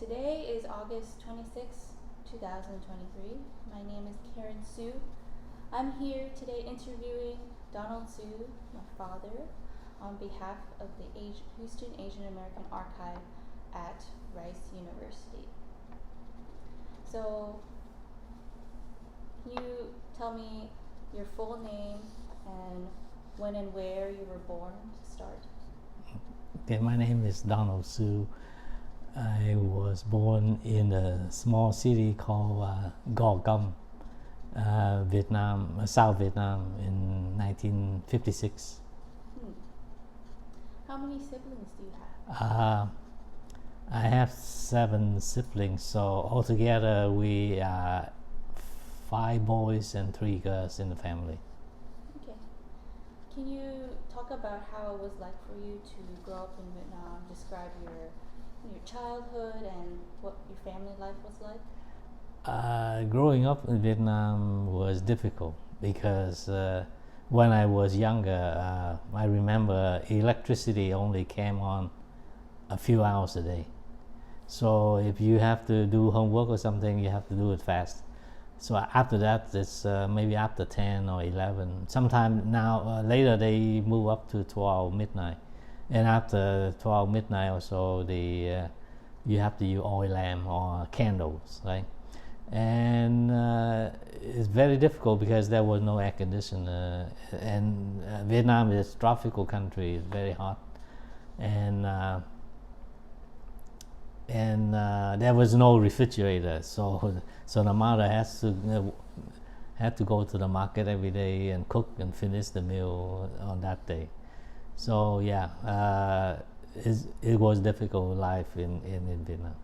Today is August 26, 2023. My name is Karen Sue. I'm here today interviewing Donald Sue, my father, on behalf of the Houston Asian American Archive at Rice University. So, can you tell me your full name and when and where you were born to start? Okay, my name is Donald Sue. I was born in a small city called Go Cam, Vietnam, South Vietnam, in 1956. How many siblings do you have? I have 7 siblings, so altogether we are 5 boys and 3 girls in the family. Okay. Can you talk about how it was like for you to grow up in Vietnam? Describe your childhood and what your family life was like? Growing up in Vietnam was difficult because when I was younger, I remember electricity only came on a few hours a day. So if you have to do homework or something, you have to do it fast. So after that, it's maybe after 10 or 11. Sometime now, later they move up to 12 midnight. And after 12 midnight or so, you have to use oil lamp or candles, right? And it's very difficult because there was no air conditioner. And Vietnam is a tropical country, it's very hot. And there was no refrigerator, so the mother had to go to the market every day and cook and finish the meal on that day. So yeah, it was difficult life in Vietnam.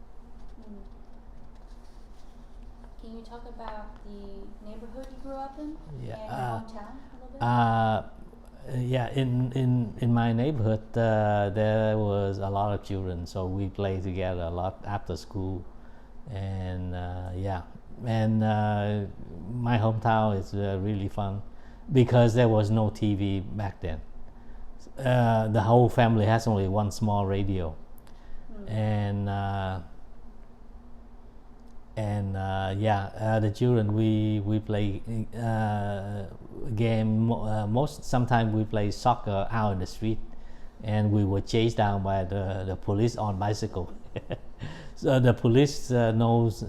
Can you talk about the neighborhood you grew up in and your hometown a little bit? Yeah, in my neighborhood there was a lot of children, so we played together a lot after school, and my hometown is really fun because there was no TV back then. The whole family has only one small radio, and the children we play game. Sometimes we play soccer out in the street, and we were chased down by the police on bicycle. So the police knows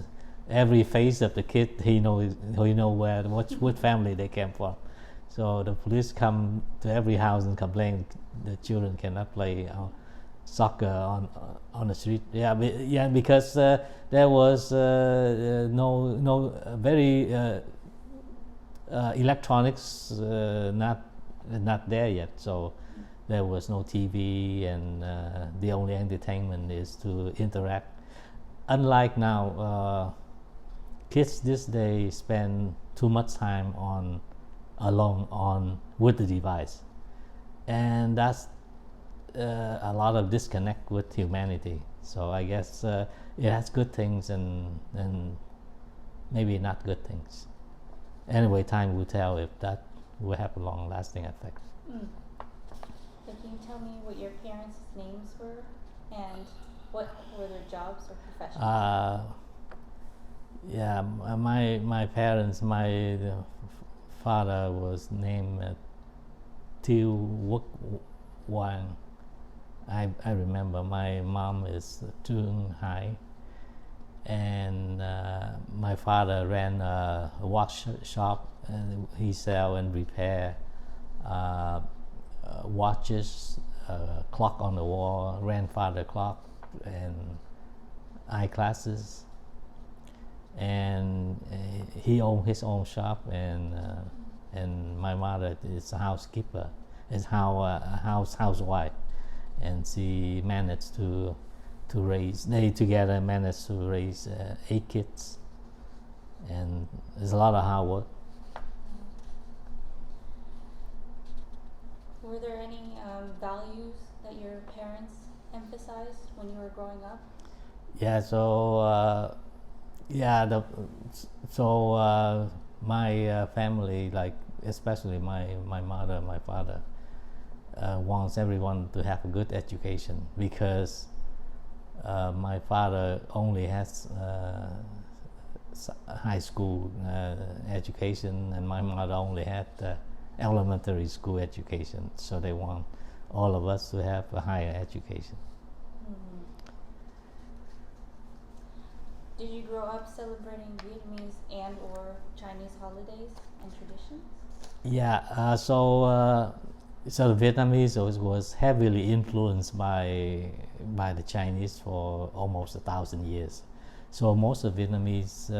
every face of the kid. He knows what family they came from. So the police come to every house and complain the children cannot play soccer on the street. Because there was no very electronics not there yet, so there was no TV, and the only entertainment is to interact. Unlike now, kids this day spend too much time alone with the device, and that's a lot of disconnect with humanity. So I guess it has good things and maybe not good things. Anyway, time will tell if that will have a long-lasting effect. So can you tell me what your parents' names were and what were their jobs or professions? My parents, my father was named Tiêu Quốc Hoàng. I remember. My mom is Trương Hải, and my father ran a watch shop, and he sell and repair watches, clock on the wall, grandfather clock, and eyeglasses. And he owned his own shop, and my mother is a housekeeper, is housewife, and she managed to raise. They together managed to raise 8 kids, and there's a lot of hard work. Were there any values that your parents emphasized when you were growing up? Yeah. My family, like especially my mother, my father, wants everyone to have a good education, because My father only has high school education, and my mother only had elementary school education. So they want all of us to have a higher education. Mm-hmm. Did you grow up celebrating Vietnamese and or Chinese holidays and traditions? Yeah, so the Vietnamese was heavily influenced by the Chinese for almost 1,000 years. So most of Vietnamese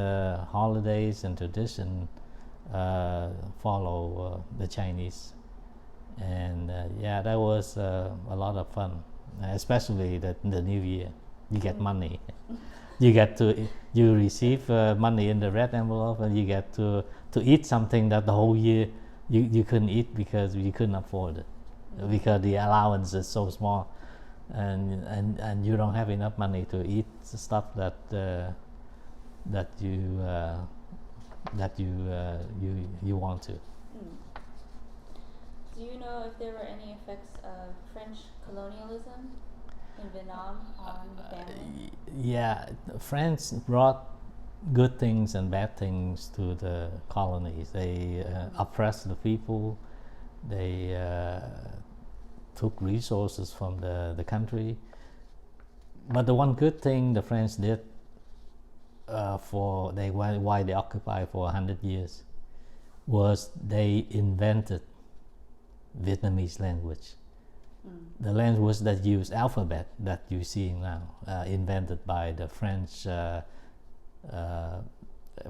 holidays and tradition follow the Chinese, and yeah, that was a lot of fun, especially the New Year. You get money. You receive money in the red envelope, and you get to eat something that the whole year you couldn't eat because you couldn't afford it, because the allowance is so small, and you don't have enough money to eat the stuff that you want to. Do you know if there were any effects of French colonialism in Vietnam on the family? Yeah, France brought good things and bad things to the colonies. They oppressed the people. They took resources from the country. But the one good thing the French did why they occupied for 100 years was they invented Vietnamese language. The language that used alphabet that you see now, invented by the French,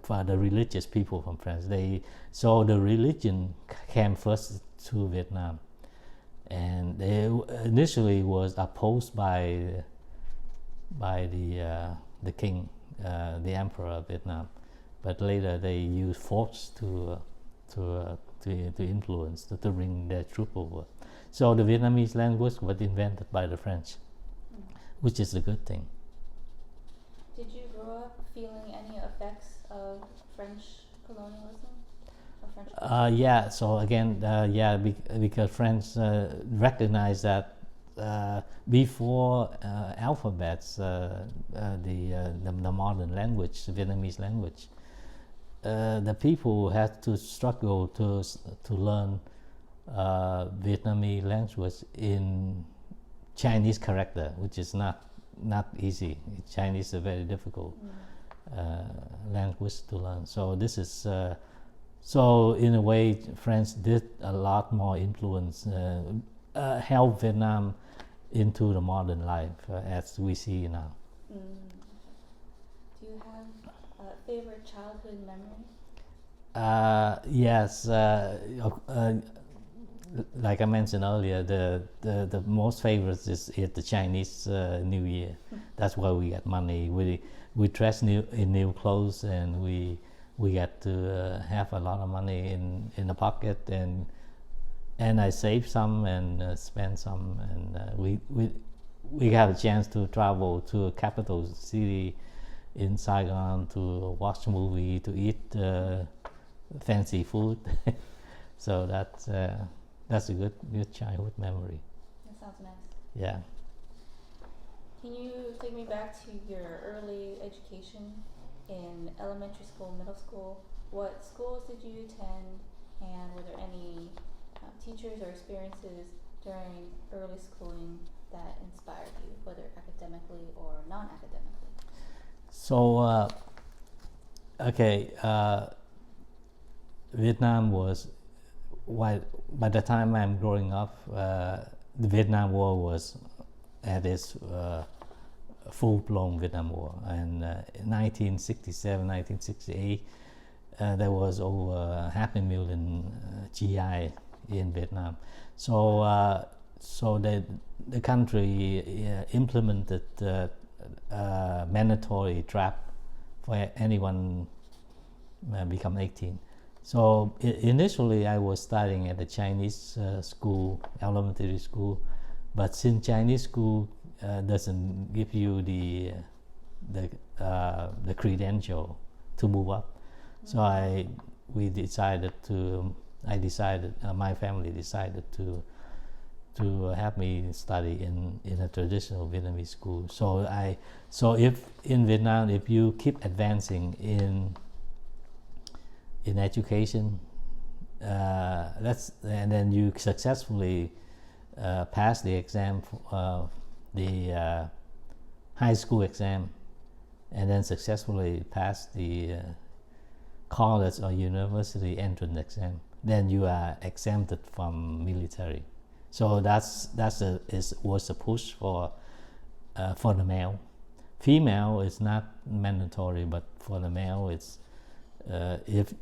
for the religious people from France. So the religion came first to Vietnam, and they initially was opposed by the king, the emperor of Vietnam, but later they used force to influence, to bring their troop over. So the Vietnamese language was invented by the French, which is a good thing. Did you grow up feeling any effects of French colonialism? Or French Yeah, so again, because French recognized that before alphabets, the modern language, Vietnamese language, the people had to struggle to learn Vietnamese language in Chinese character, which is not easy. Chinese is a very difficult language to learn. So this is so in a way, France did a lot more influence, help Vietnam into the modern life as we see now. Do you have a favorite childhood memory? Yes. Like I mentioned earlier, the most favorite is the Chinese New Year. That's where we get money. We dress in new clothes, and we get to have a lot of money in the pocket, and I save some and spend some, and we have a chance to travel to a capital city in Saigon to watch a movie, to eat fancy food. So that's a good childhood memory. That sounds nice. Yeah. Can you take me back to your early education in elementary school, middle school? What schools did you attend, and were there any teachers or experiences during early schooling that inspired you, whether academically or non-academically? So, Vietnam was, by the time I'm growing up, the Vietnam War was at its full-blown Vietnam War, and in 1967, 1968, there was over 500,000 GI in Vietnam. So, the country implemented mandatory trap for anyone become 18. So initially I was studying at the Chinese school, elementary school, but since Chinese school doesn't give you the credential to move up, so my family decided to have me study in a traditional Vietnamese school. So if in Vietnam, if you keep advancing in education, and then you successfully pass the exam, the high school exam, and then successfully pass the college or university entrance exam, then you are exempted from military. So was a push for the male. Female is not mandatory, but for the male, it's if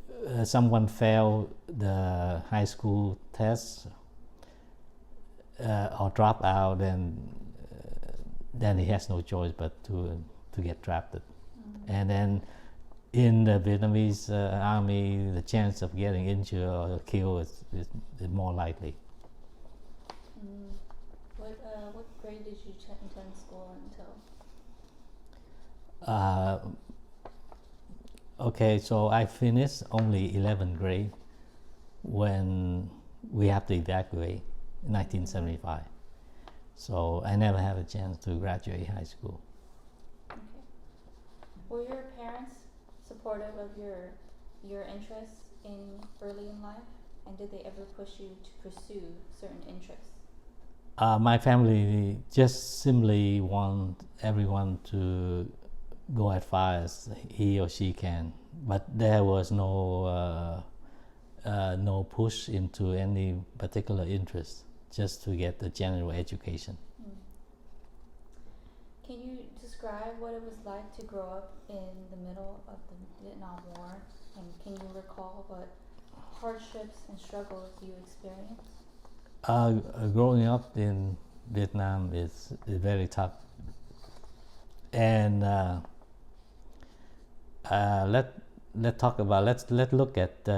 someone failed the high school test or drop out, then he has no choice but to get drafted. And then in the Vietnamese army, the chance of getting injured or killed is more likely. What grade did you attend school until? Okay, so I finished only 11th grade when we have to evacuate in 1975. So I never had a chance to graduate high school. Okay. Were your parents supportive of your interests early in life, and did they ever push you to pursue certain interests? My family just simply want everyone to go as far as he or she can, but there was no push into any particular interest, just to get the general education. Can you describe what it was like to grow up in the middle of the Vietnam War, and can you recall what hardships and struggles you experienced? Growing up in Vietnam is very tough, and let's look at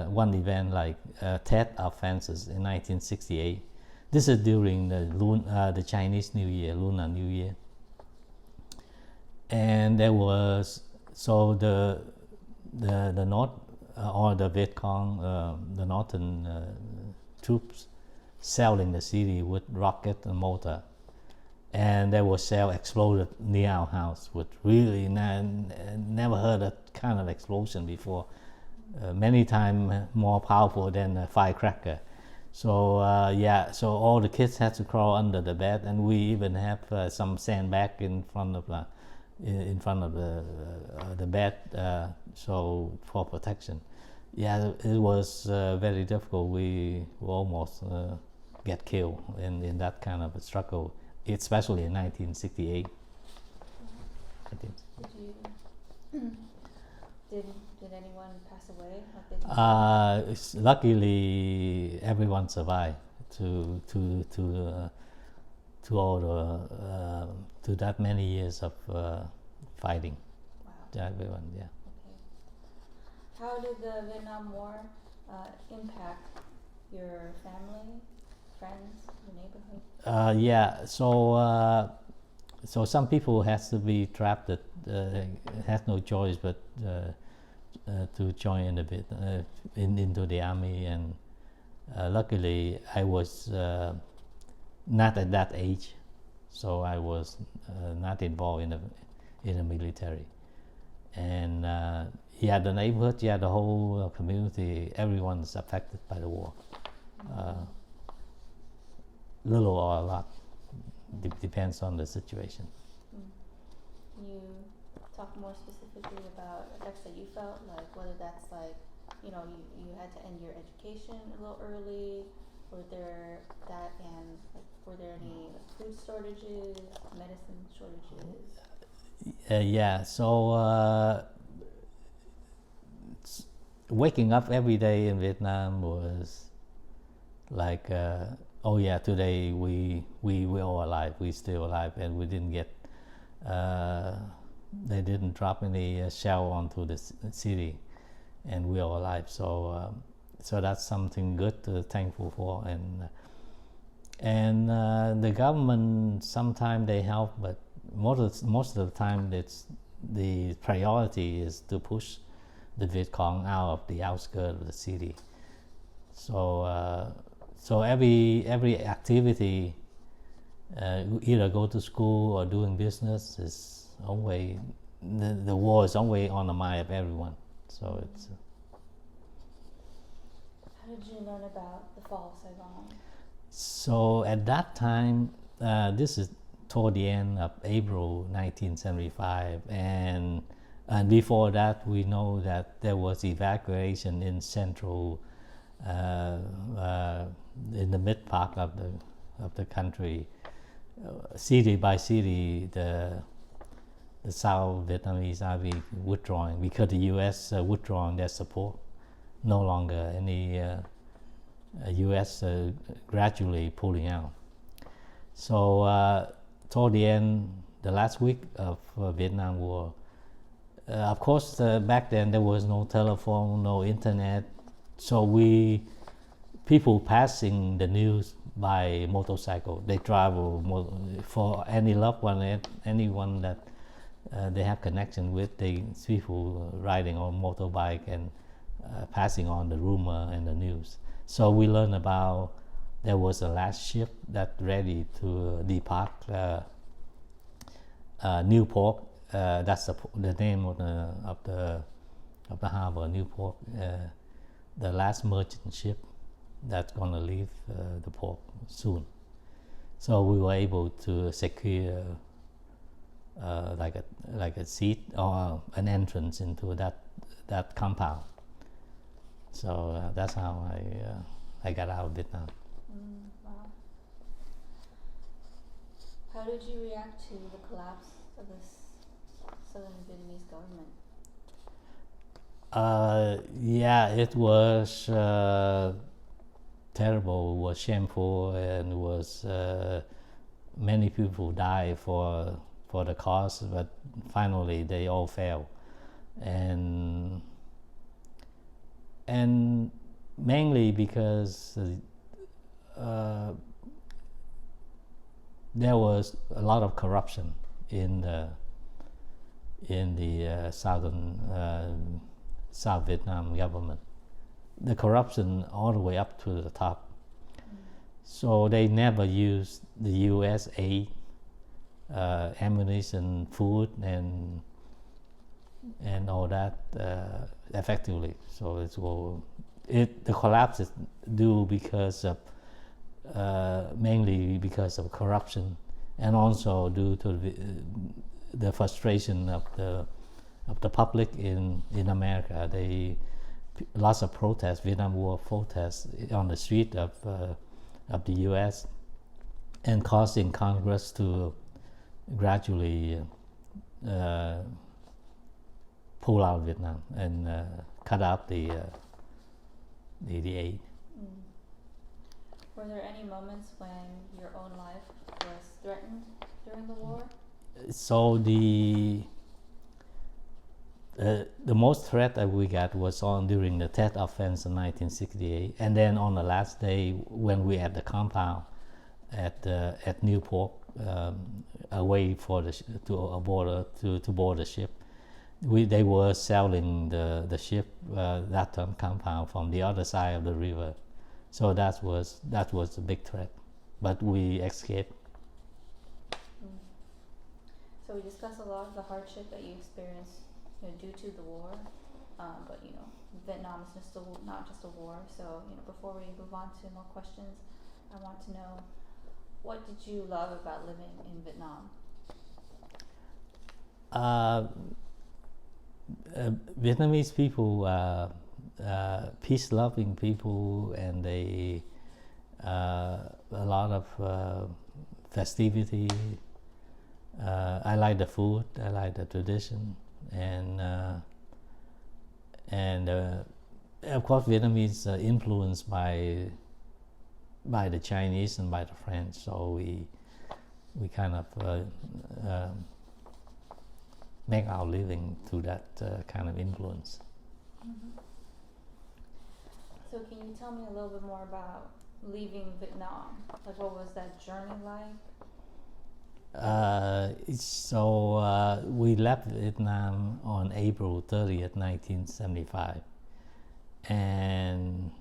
one event like Tet offenses in 1968. This is during the Chinese New Year, Lunar New Year, and there was the North or the Viet Cong, the northern troops, selling the city with rocket and mortar, and there was cell exploded near our house, with really never heard that kind of explosion before. Many times more powerful than a firecracker. So so all the kids had to crawl under the bed, and we even have some sandbag in front of the bed, so for protection. Yeah, it was very difficult. We almost get killed in that kind of a struggle, especially in 1968. Did anyone pass away? Luckily, everyone survived to that many years of fighting. Wow. Everyone, yeah. Okay. How did the Vietnam War impact your family, friends, your neighborhood? So some people has to be trapped, has no choice but to join into the army, and luckily I was not at that age, so I was not involved in the military. And the neighborhood, the whole community, everyone's affected by the war, little or a lot. Depends on the situation. Can you talk more specifically about effects that you felt, like whether that's like, you had to end your education a little early, were there any food shortages, medicine shortages? Waking up every day in Vietnam was like, today we're all alive, we're still alive, and we didn't get, they didn't drop any shell onto the city, and we're all alive. So that's something good to thankful for, and the government sometimes they help, but most of the time the priority is to push the Viet Cong out of the outskirts of the city. So So every activity, either go to school or doing business, is always the war is always on the mind of everyone. So it's. How did you learn about the fall of Saigon? So at that time, this is toward the end of April 1975, and before that, we know that there was evacuation in central, in the mid part of the country, city by city. The South Vietnamese Army withdrawing because the U.S. Withdrawing their support. No longer any U.S. Gradually pulling out. So toward the end, the last week of Vietnam War, of course, back then there was no telephone, no internet, so people passing the news by motorcycle. They travel for any loved one, anyone that they have connection with. People riding on motorbike and passing on the rumor and the news. So we learned about there was a last ship that ready to depart Newport. That's the name of the harbor, Newport. The last merchant ship that's gonna leave the port soon. So we were able to secure like a seat or an entrance into that compound. So that's how I got out of Vietnam. Wow. How did you react to the collapse of the Southern Vietnamese government? Yeah, it was terrible. It was shameful, and was many people died for the cause, but finally they all fell, and mainly because there was a lot of corruption in the southern South Vietnam government. The corruption all the way up to the top. So they never used the U.S. aid, ammunition, food, and all that effectively. So the collapse is due because of mainly because of corruption, and also due to the frustration of the public in America. Lots of protests, Vietnam War protests on the street of the U.S. and causing Congress to gradually pull out Vietnam and cut out the aid. Were there any moments when your own life was threatened during the war? So the most threat that we got was during the Tet Offense in 1968, and then on the last day when we had the compound at Newport, away to board the ship. They were selling the ship, that compound, from the other side of the river. So that was a big threat, but we escaped. So we discussed a lot of the hardship that you experienced, due to the war, but Vietnam is not just a war. So before we move on to more questions, I want to know, what did you love about living in Vietnam? Vietnamese people, peace-loving people, and a lot of festivity. I like the food. I like the tradition, and of course, Vietnamese influenced by the Chinese and by the French. So we kind of make our living through that kind of influence. So can you tell me a little bit more about leaving Vietnam? Like, what was that journey like? So we left Vietnam on April 30th, 1975, and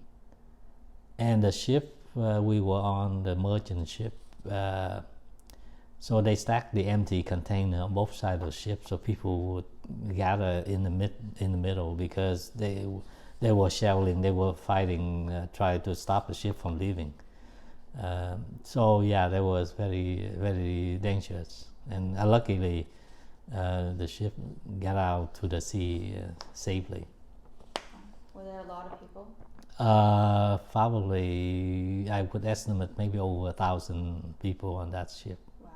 the ship we were on the merchant ship. So they stacked the empty container on both sides of the ship, so people would gather in the middle because they were shelling, they were fighting, trying to stop the ship from leaving. So yeah, that was very very dangerous. And luckily, the ship got out to the sea safely. Were there a lot of people? Probably, I would estimate maybe over 1,000 people on that ship. Wow.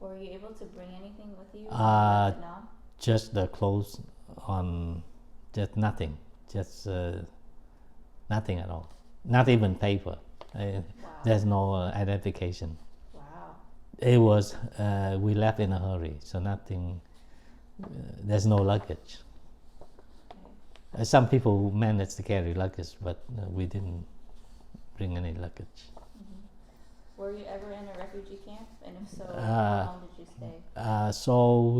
Were you able to bring anything with you? Uh, to Vietnam? Just the clothes on, just nothing, just nothing at all. Not even paper. Wow. There's no identification. Wow. It was, we left in a hurry, so nothing, there's no luggage. Okay. Some people managed to carry luggage, but we didn't bring any luggage. Mm-hmm. Were you ever in a refugee camp? And if so, how long did you stay? So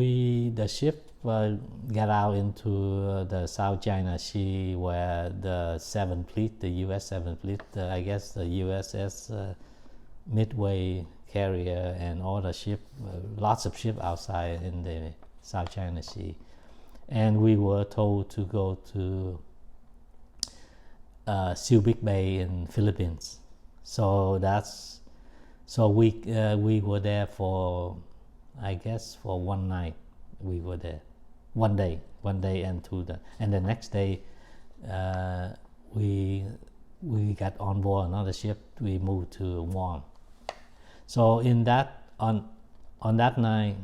the ship got out into the South China Sea, where the 7th Fleet, the U.S. 7th Fleet, I guess the USS Midway carrier and all the ship, lots of ships outside in the South China Sea. And we were told to go to Subic Bay in Philippines. So we were there for, I guess, for one night. We were there, one day, and the next day, we got on board another ship. We moved to Guam. So on that night,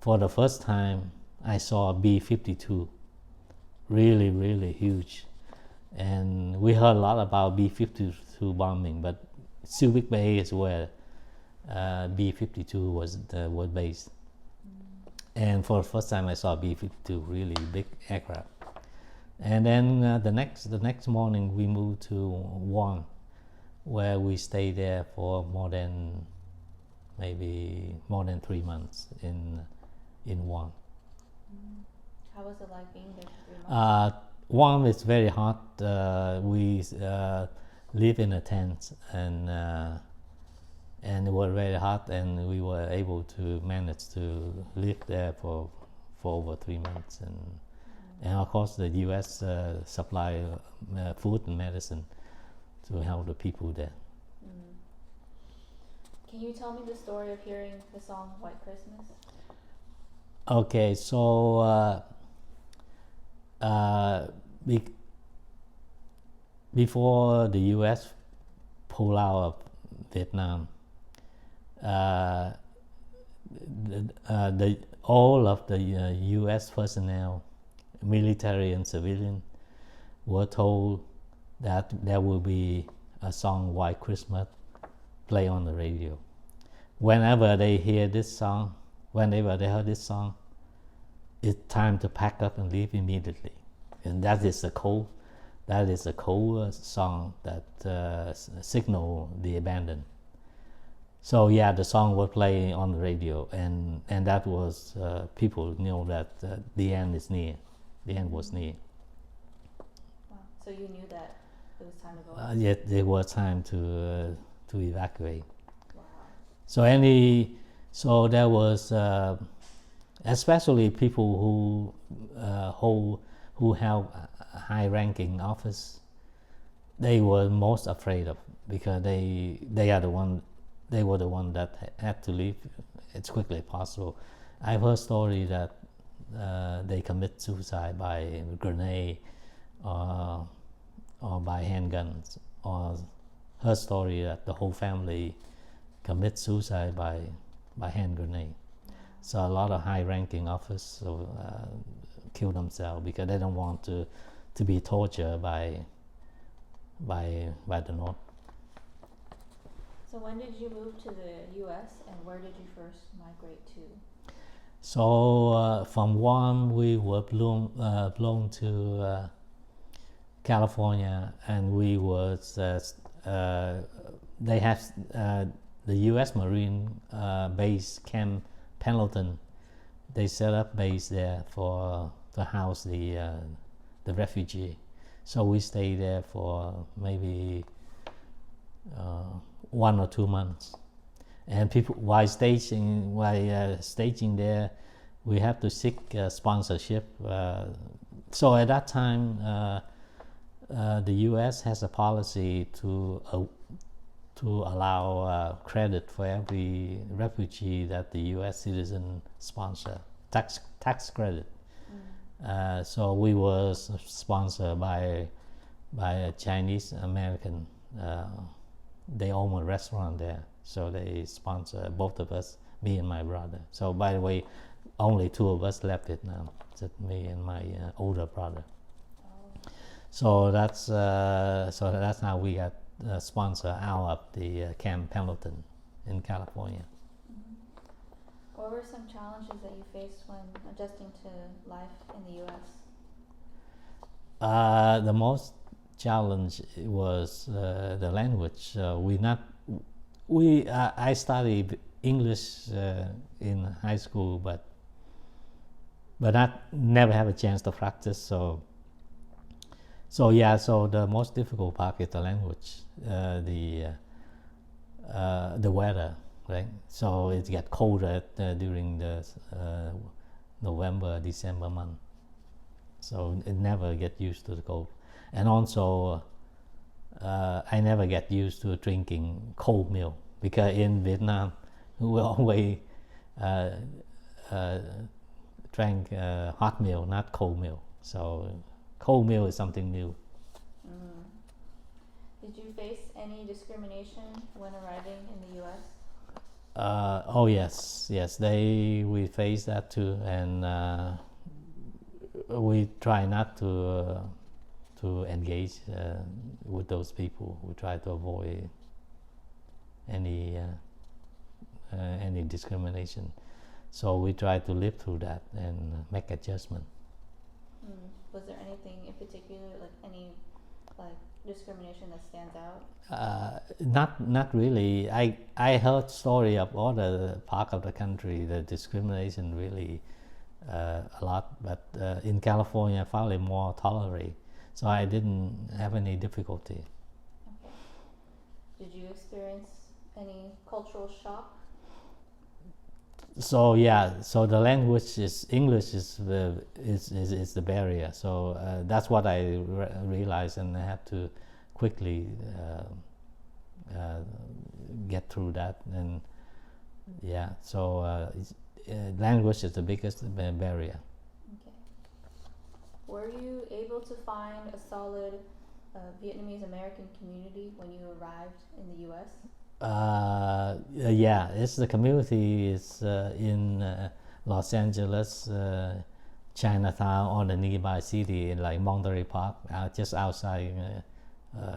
for the first time, I saw a B-52, really, really huge. And we heard a lot about B-52 bombing, but Subic Bay is where B-52 was based. And for the first time, I saw B-52, really big aircraft. And then the next morning, we moved to Guam, where we stayed there for maybe more than 3 months in Guam. How was it like being there for 3 months? Guam is very hot. We live in a tent, and it was very hot, and we were able to manage to live there for over 3 months. And of course, the U.S. supply food and medicine to help the people there. Can you tell me the story of hearing the song White Christmas? Okay, so before the U.S. pulled out of Vietnam, all of the U.S. personnel, military and civilian, were told that there will be a song White Christmas play on the radio. Whenever they hear this song, whenever they heard this song, it's time to pack up and leave immediately. And that is a code song that signal the abandon. So yeah, the song was playing on the radio, and that was people knew that the end is near. The end was near. Wow. So you knew that it was time to go. Yet there was time to evacuate. Wow. So there was especially people who held high-ranking office. They were most afraid of, because they were the one that had to leave as quickly as possible. I've heard story that they commit suicide by grenade or by handguns, or heard story that the whole family commit suicide by hand grenade. So a lot of high-ranking officers kill themselves because they don't want to be tortured by the North. So when did you move to the U.S. and where did you first migrate to? So from Guam, we were blown to California, and we was they have the U.S. Marine base Camp Pendleton. They set up base there to house the refugee. So we stayed there for maybe 1 or 2 months. And people, while staging there, we have to seek sponsorship. So at that time, the U.S. has a policy to allow credit for every refugee that the U.S. citizen sponsor, tax credit. So we were sponsored by a Chinese American. They own a restaurant there, so they sponsor both of us, me and my brother. So by the way, only 2 of us left Vietnam, just me and my older brother. So that's how we got sponsored out of the Camp Pendleton in California. What were some challenges that you faced when adjusting to life in the U.S.? The most challenge was the language. I studied English in high school, but I never have a chance to practice. So the most difficult part is the language, the weather, right? So it gets colder during the November, December month. So it never get used to the cold. And also, I never get used to drinking cold milk, because in Vietnam, we always drank hot milk, not cold milk. So cold milk is something new. Did you face any discrimination when arriving in the U.S.? Oh yes, we face that too, and we try not to engage with those people. We try to avoid any discrimination. So we try to live through that and make adjustment. Was there anything in particular, like any discrimination that stands out? Not really. I heard story of other part of the country, the discrimination really a lot, but in California I found it more tolerate. So I didn't have any difficulty. Okay. Did you experience any cultural shock? So the language is English is the barrier. So that's what I realized, and I had to quickly get through that. And language is the biggest barrier. Okay. Were you able to find a solid Vietnamese American community when you arrived in the U.S.? It's the community is in Los Angeles, Chinatown, or the nearby city like Monterey Park, just outside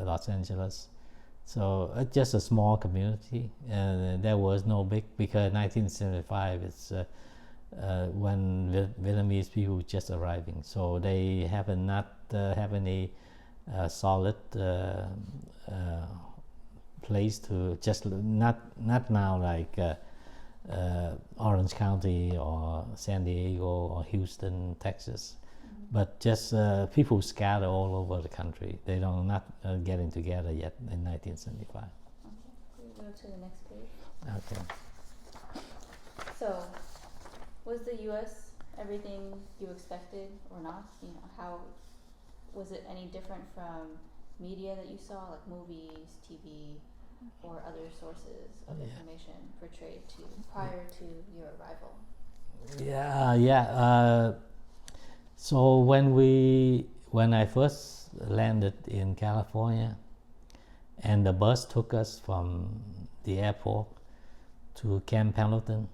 Los Angeles. So just a small community. There was no big, because 1975 it's when Vietnamese people just arriving, so they have not have any solid place to, just not now like Orange County or San Diego or Houston, Texas, but just people scatter all over the country. They don't not getting together yet in 1975. Okay, we go to the next page. Okay. So, was the U.S. everything you expected or not? How was it any different from media that you saw, like movies, TV, or other sources of information portrayed prior to your arrival? So when I first landed in California, and the bus took us from the airport to Camp Pendleton,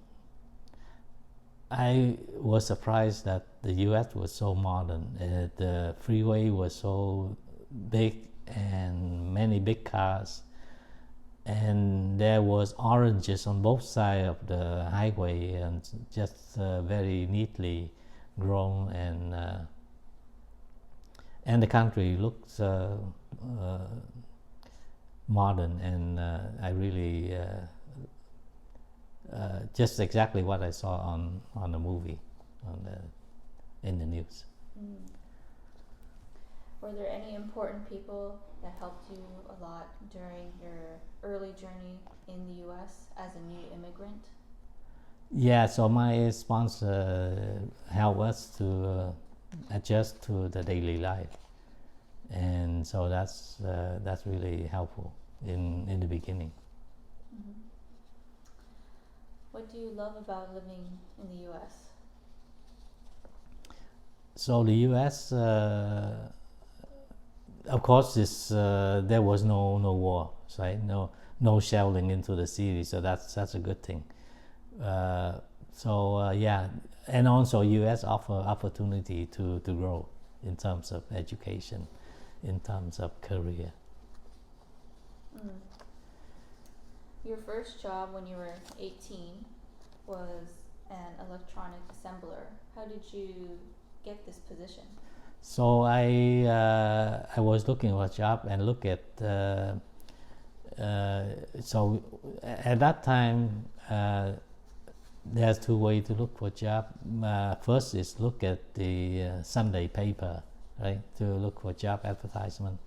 I was surprised that the U.S. was so modern. The freeway was so big and many big cars, and there was oranges on both sides of the highway, and just very neatly grown, and the country looks modern, and I really just exactly what I saw on the movie, in the news. Were there any important people that helped you a lot during your early journey in the US as a new immigrant? Yeah, so my sponsor helped us to adjust to the daily life, and so that's really helpful in the beginning. Mm-hmm. What do you love about living in the US? So the U.S. Of course, there was no war, right? No shelling into the city, so that's a good thing. Yeah, and also U.S. offer opportunity to grow in terms of education, in terms of career. Mm. Your first job when you were 18 was an electronic assembler. How did you get this position? So I was looking for a job and look at so at that time there's two ways to look for a job. First is look at the Sunday paper, right, to look for job advertisement,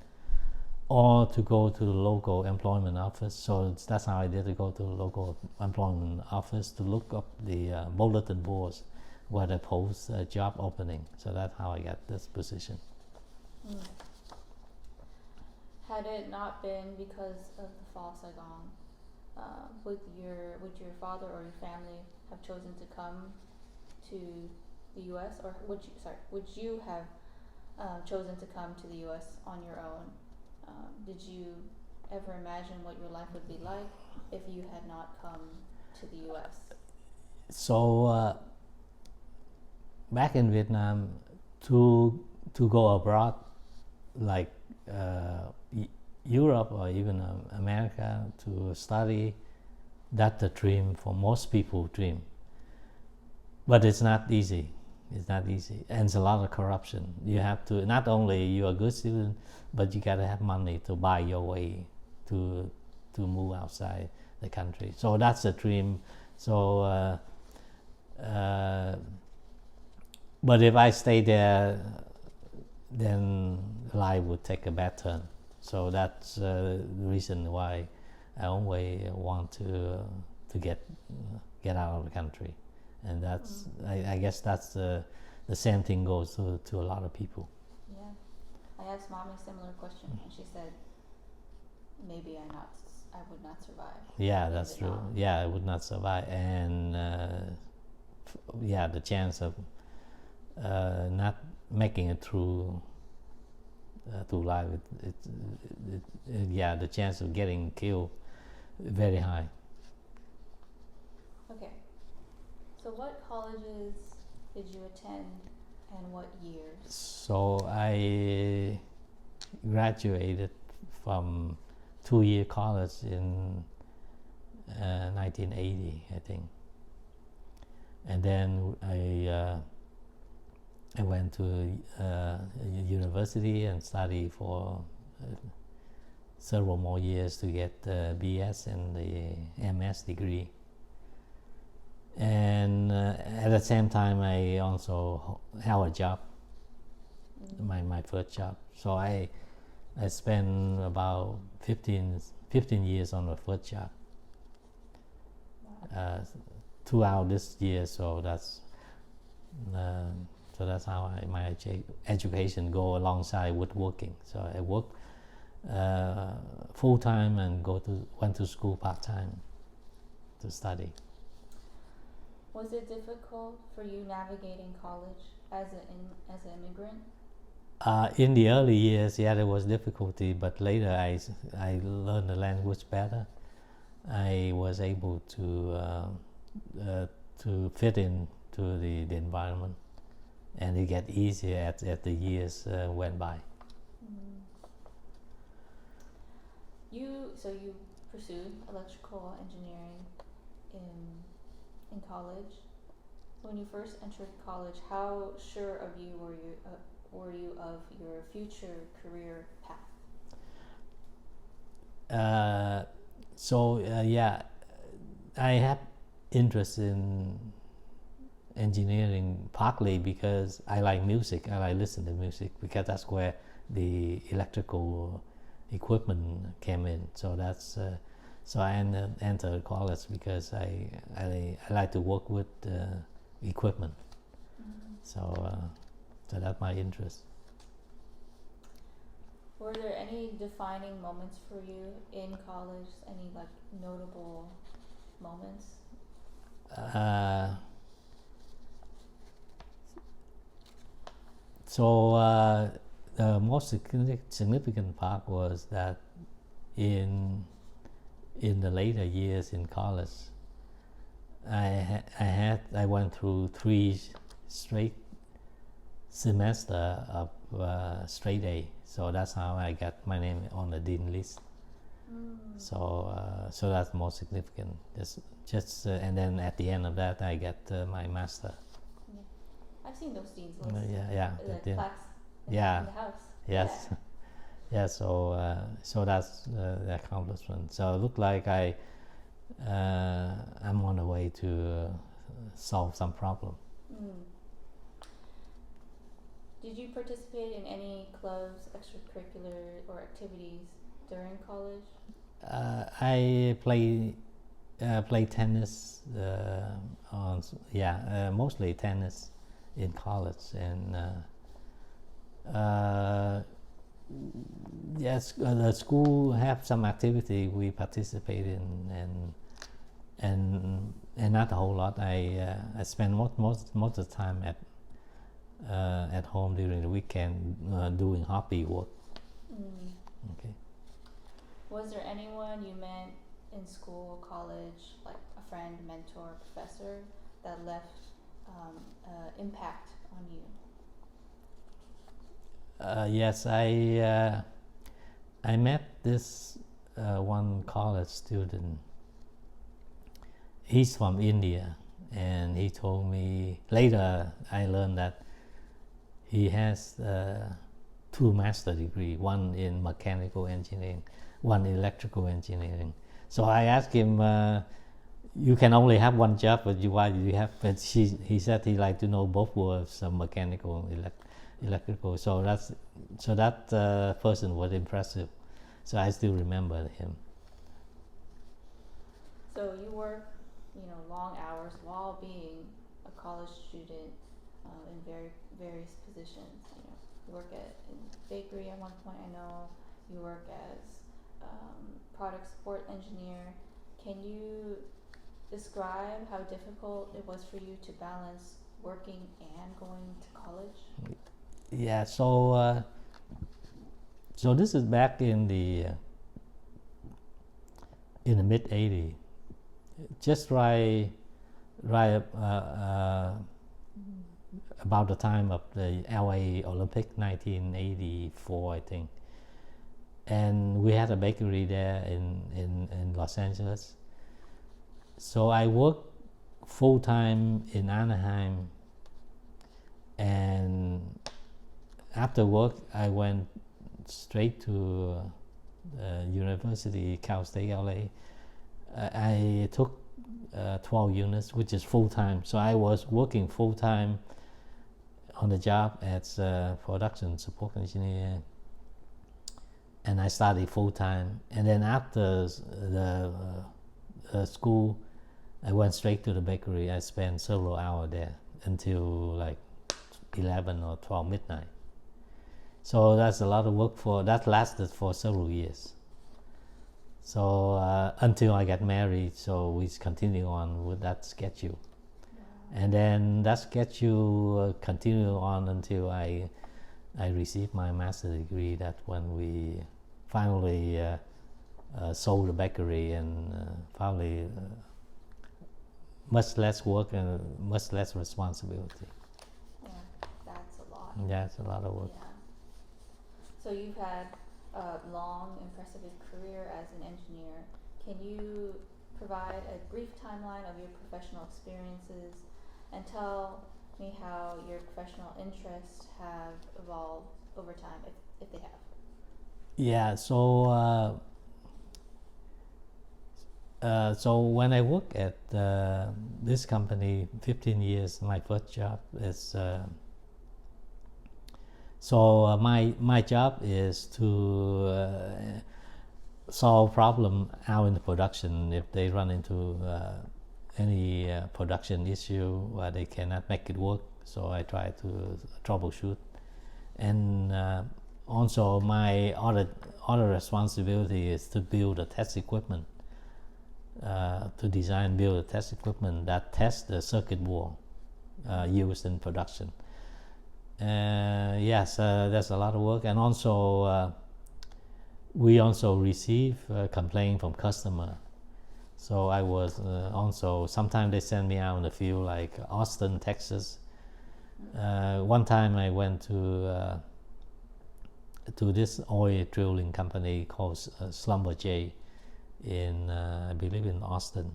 or to go to the local employment office. So that's how I did to go to the local employment office to look up the bulletin boards where they post a job opening. So that's how I got this position. Mm. Had it not been because of the fall Saigon, would your father or your family have chosen to come to the U.S. or would you have chosen to come to the U.S. on your own? Did you ever imagine what your life would be like if you had not come to the U.S.? So back in Vietnam, to go abroad, like Europe or even America, to study, that's the dream for most people. Dream, but it's not easy. It's not easy, and it's a lot of corruption. You have to, not only you're a good student, but you gotta have money to buy your way to move outside the country. So that's a dream. So but if I stay there, then life would take a bad turn. So that's the reason why I always want to get out of the country, and that's I guess that's the same thing goes to a lot of people. Yeah, I asked mommy a similar question, and she said, maybe I would not survive. Yeah, that's true. Yeah, I would not survive, and the chance of not making it through life, the chance of getting killed very high. Okay, so what colleges did you attend and what years? So I graduated from 2-year college in 1980, I think, and then I went to university and studied for several more years to get the BS and the MS degree. And at the same time, I also held a job, my first job. So I spent about 15 years on the first job. Wow. Throughout this year, so that's how my education go alongside with working. So I work full time and went to school part time to study. Was it difficult for you navigating college as an immigrant? In the early years, yeah, there was difficulty, but later I learned the language better. I was able to fit into the environment, and it got easier as the years went by. You pursued electrical engineering in college. When you first entered college, how sure of you were you of your future career path? I have interest in engineering partly because I like music. I like listening to music because that's where the electrical equipment came in. So that's so I entered college because I like to work with equipment. So that's my interest. Were there any defining moments for you in college? Any like notable moments? So the most significant part was that in the later years in college, I went through 3 straight semester of straight A. So that's how I got my name on the dean list. So that's most significant. Just and then at the end of that, I get my master. Yeah. I've seen those dean's lists. Yeah. The plaques in the house. Yes. Yeah. Yeah. So that's the accomplishment. So it looked like I'm on the way to solve some problem. Did you participate in any clubs, extracurricular, or activities during college? I play tennis mostly tennis in college, and yes, the school have some activity we participate in, and not a whole lot. I spend most of the time at home during the weekend doing hobby work. Okay. Was there anyone you met in school, college, like a friend, mentor, professor, that left impact on you? Yes, I met this one college student. He's from India, and he told me later. I learned that he has 2 master degrees, one in mechanical engineering, one in electrical engineering. So I asked him, you can only have one job, but why did you have? But he said he liked to know both worlds, mechanical and electrical. So that person was impressive. So I still remember him. So you work, long hours while being a college student in various positions. You work in bakery at one point. I know you work as product support engineer. Can you describe how difficult it was for you to balance working and going to college? Yeah. So this is back in the mid '80s, just right about the time of the LA Olympic, 1984, I think. And we had a bakery there in Los Angeles. So I worked full time in Anaheim, and after work I went straight to University, Cal State LA. I took 12 units, which is full time. So I was working full time on the job as a production support engineer, and I studied full time. And then after the school, I went straight to the bakery. I spent several hours there until like 11 or 12 midnight. So that's a lot of work that lasted for several years. So until I got married, so we continue on with that schedule. And then that schedule continued on until I received my master's degree. That's when we finally sold the bakery, and finally much less work and much less responsibility. Yeah, that's a lot. Yeah, it's a lot of work. Yeah. So you've had a long, impressive career as an engineer. Can you provide a brief timeline of your professional experiences and tell me how your professional interests have evolved over time, if they have? Yeah, so when I worked at this company, 15 years, my first job is So my job is to solve problem out in the production if they run into any production issue where they cannot make it work. So I try to troubleshoot, and also my other responsibility is to build the test equipment, to design, build the test equipment that tests the circuit board used in production. Yes, there's a lot of work, and also we also receive complaint from customer. So I was also, sometimes they send me out in the field, like Austin, Texas. One time I went to this oil drilling company called Schlumberger in I believe in Austin,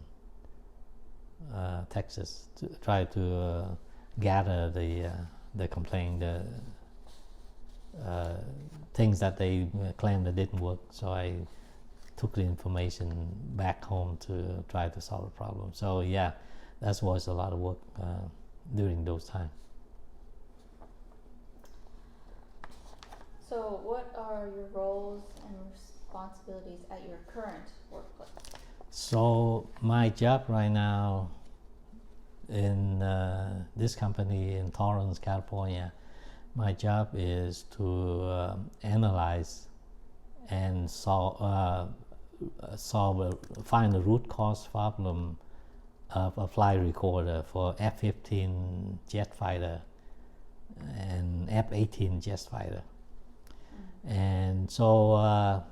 Texas, to try to gather the complaint, the things that they claimed that didn't work. So I took the information back home to try to solve the problem. So yeah, that was a lot of work during those times. So what are your roles and responsibilities at your current workplace? So my job right now in this company in Torrance, California, my job is to analyze and find the root cause problem of a flight recorder for F-15 jet fighter and F-18 jet fighter. And so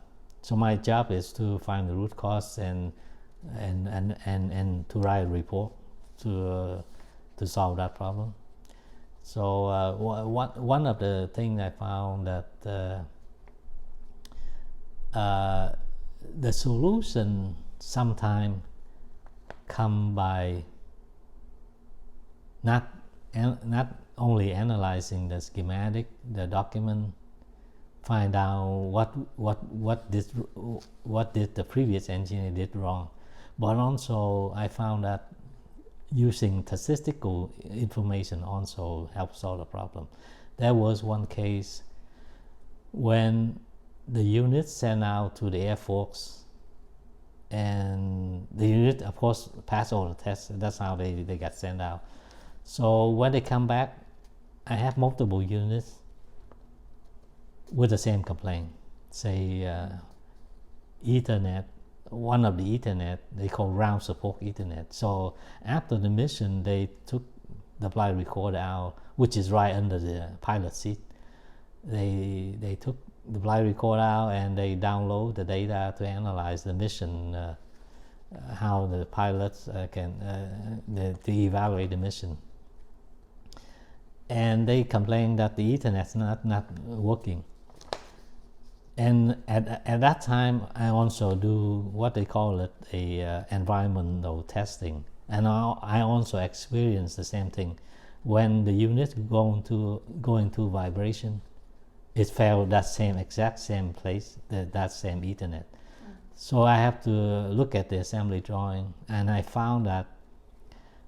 my job is to find the root cause and to write a report to solve that problem. So one of the things I found that the solution sometimes come by not only analyzing the schematic, the document, find out what did the previous engineer did wrong, but also I found that using statistical information also helps solve the problem. There was one case when the unit sent out to the Air Force, and the unit of course passed all the tests. That's how they got sent out. So when they come back, I have multiple units with the same complaint. Say Ethernet, one of the Ethernet, they call round support Ethernet. So after the mission, they took the flight recorder out, which is right under the pilot seat. They took the flight recorder out and they download the data to analyze the mission, how the pilots can to evaluate the mission. And they complain that the Ethernet's not working. And at that time, I also do what they call it a environmental testing, and I also experienced the same thing. When the unit go into vibration, it fell that exact same place, that same Ethernet. So I have to look at the assembly drawing, and I found that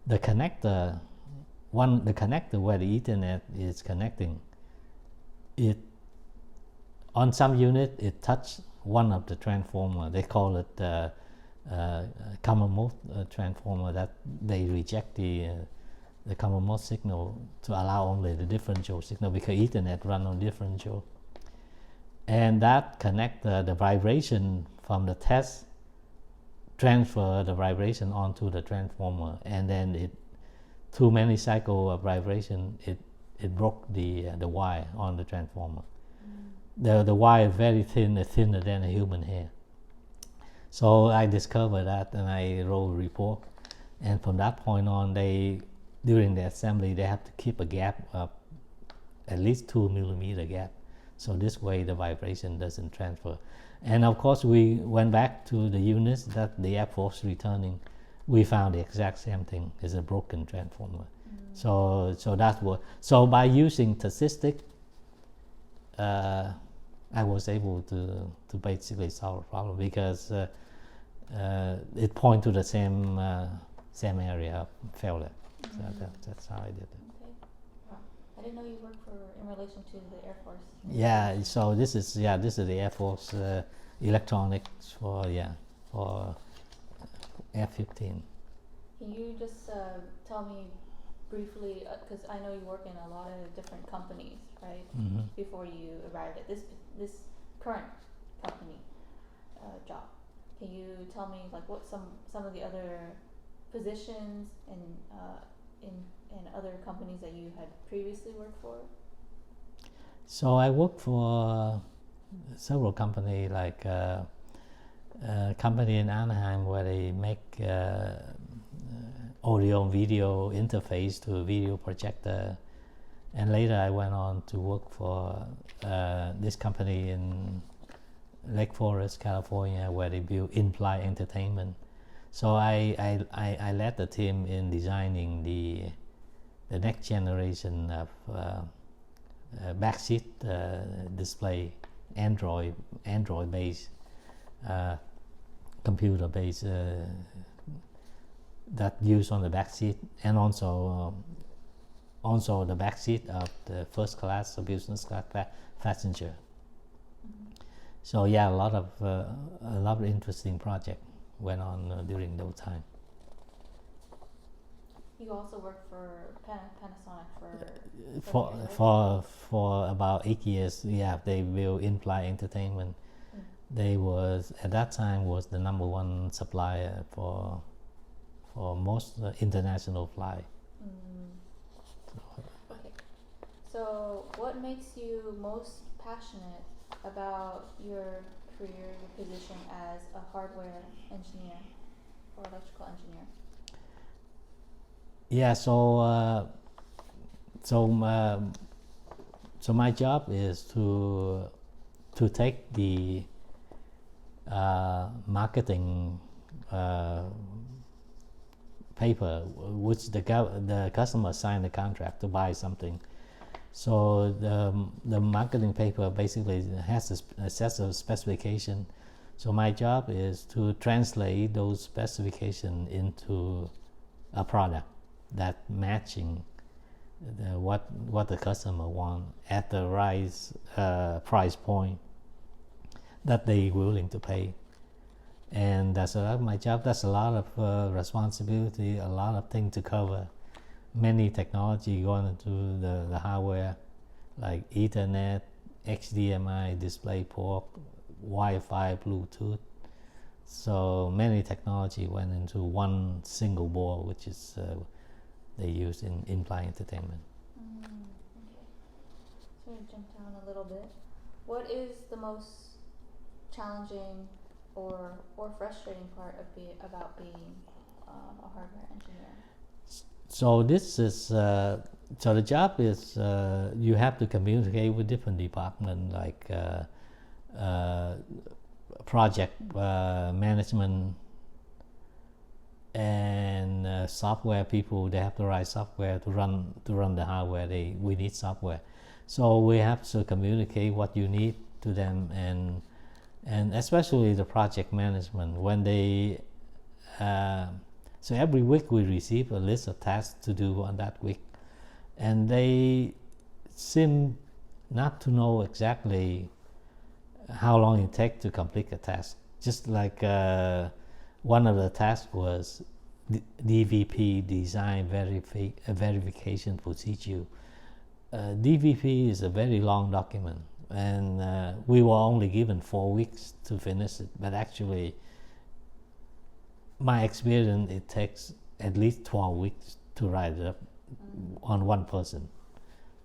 the connector where the Ethernet is connecting, on some unit it touched one of the transformer. They call it common mode transformer, that they reject the common mode signal to allow only the differential signal, because Ethernet run on differential. And that connector, the vibration from the test transfer the vibration onto the transformer, and then too many cycles of vibration, it broke the wire on the transformer. The wire is very thin, thinner than a human hair. So I discovered that, and I wrote a report. And from that point on, during the assembly, they have to keep a gap of at least 2 millimeter gap. So this way the vibration doesn't transfer. And of course, we went back to the units that the Air Force returning. We found the exact same thing. It's a broken transformer. So that's what. So by using statistics, I was able to basically solve the problem, because it points to the same area of failure. So that's how I did it. Okay. Wow. I didn't know you worked for in relation to the Air Force. Yeah, so this is the Air Force electronics for F-15. Can you just tell me briefly, because I know you work in a lot of different companies, right? Mm-hmm. Before you arrived at this current company job, can you tell me like what some of the other positions in other companies that you had previously worked for? So I worked for several companies, like a company in Anaheim where they make audio and video interface to a video projector, and later I went on to work for this company in Lake Forest, California, where they build in-flight entertainment. So I led the team in designing the next generation of backseat display, Android based computer based that used on the back seat, and also the back seat of the first class or business class passenger. So yeah, a lot of interesting project went on during those time. You also worked for Panasonic for years, right? For about 8 years. Yeah, they built in-flight entertainment. They was at that time was the number one supplier for most international flight. Okay. So what makes you most passionate about your career, your position as a hardware engineer or electrical engineer? Yeah, so my job is to take the marketing paper which the customer signed the contract to buy something. So the marketing paper basically has a set of specification. So my job is to translate those specifications into a product that matching what the customer want at the right price point that they willing to pay. And that's a lot of my job. That's a lot of responsibility, a lot of things to cover. Many technology going into the hardware, like Ethernet, HDMI, DisplayPort, Wi-Fi, Bluetooth. So many technology went into one single board, which is they use in in-flight entertainment. Okay. So to jump down a little bit, what is the most challenging or frustrating part about being a hardware engineer? So this is so the job is you have to communicate with different departments, like project management and software people. They have to write software to run the hardware. We need software, so we have to communicate what you need to them, and especially the project management when they. So every week we receive a list of tasks to do on that week, and they seem not to know exactly how long it takes to complete a task. Just like one of the tasks was DVP, design verification procedure. DVP is a very long document, and we were only given 4 weeks to finish it, but actually my experience, it takes at least 12 weeks to write it up on one person.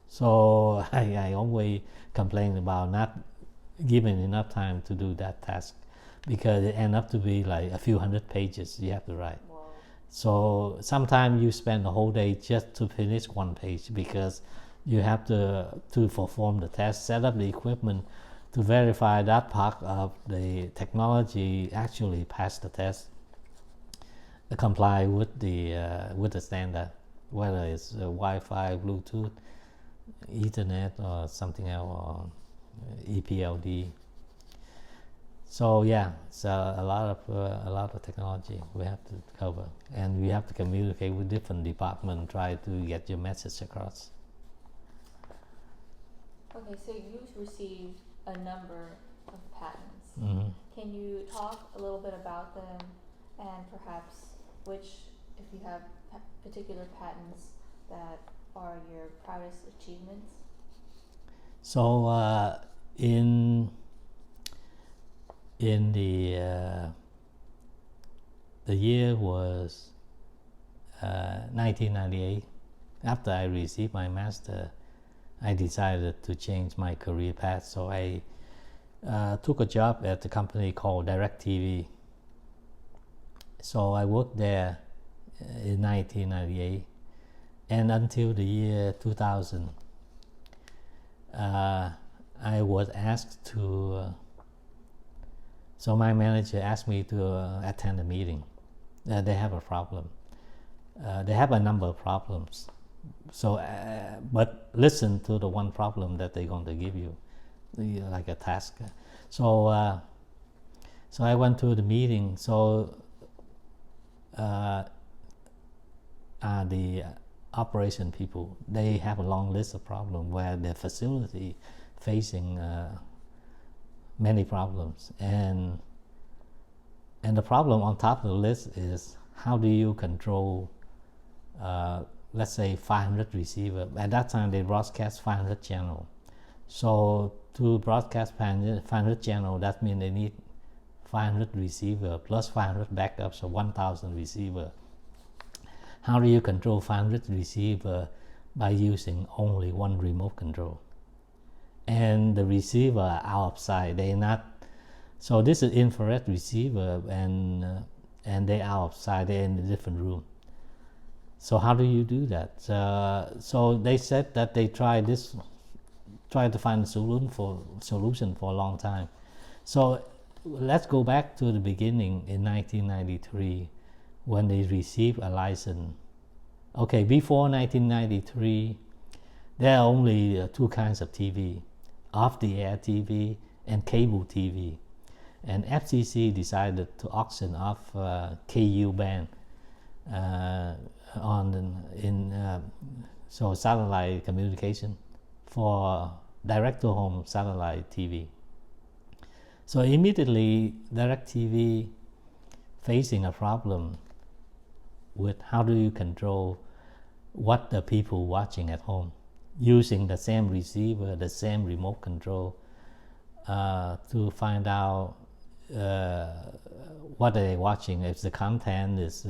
So I always complain about not giving enough time to do that task, because it ends up to be like a few hundred pages you have to write. Wow. So sometimes you spend the whole day just to finish one page, because you have to perform the test, set up the equipment to verify that part of the technology actually passed the test, comply with the standard, whether it's Wi-Fi, Bluetooth, Ethernet, or something else, or EPLD. So yeah, it's a lot of technology we have to cover, and we have to communicate with different departments, try to get your message across. Okay, so you've received a number of patents. Mhm. Can you talk a little bit about them and perhaps which, if you have particular patents that are your proudest achievements? So in the year was 1998. After I received my master, I decided to change my career path. So I took a job at a company called DirecTV. So I worked there in 1998, and until the year 2000, I was asked to. So my manager asked me to attend a meeting. They have a problem. They have a number of problems. So, but listen to the one problem that they're going to give you, like a task. So, so I went to the meeting. So, the operation people, they have a long list of problems where their facility facing many problems, and the problem on top of the list is how do you control let's say 500 receiver. At that time they broadcast 500 channel. So to broadcast 500 channel, that means they need 500 receiver plus 500 backups, so 1000 receiver. How do you control 500 receiver? By using only one remote control, and the receiver are outside, they're not. So this is infrared receiver, and they are outside, they're in a different room. So how do you do that? So they said that they tried to find a solution for a long time. So let's go back to the beginning in 1993 when they received a license. Okay, before 1993, there are only two kinds of TV: off-the-air TV and cable TV. And FCC decided to auction off KU band so satellite communication for direct-to-home satellite TV. So immediately, DirecTV facing a problem with how do you control what the people watching at home, using the same receiver, the same remote control, to find out what are they watching, if the content is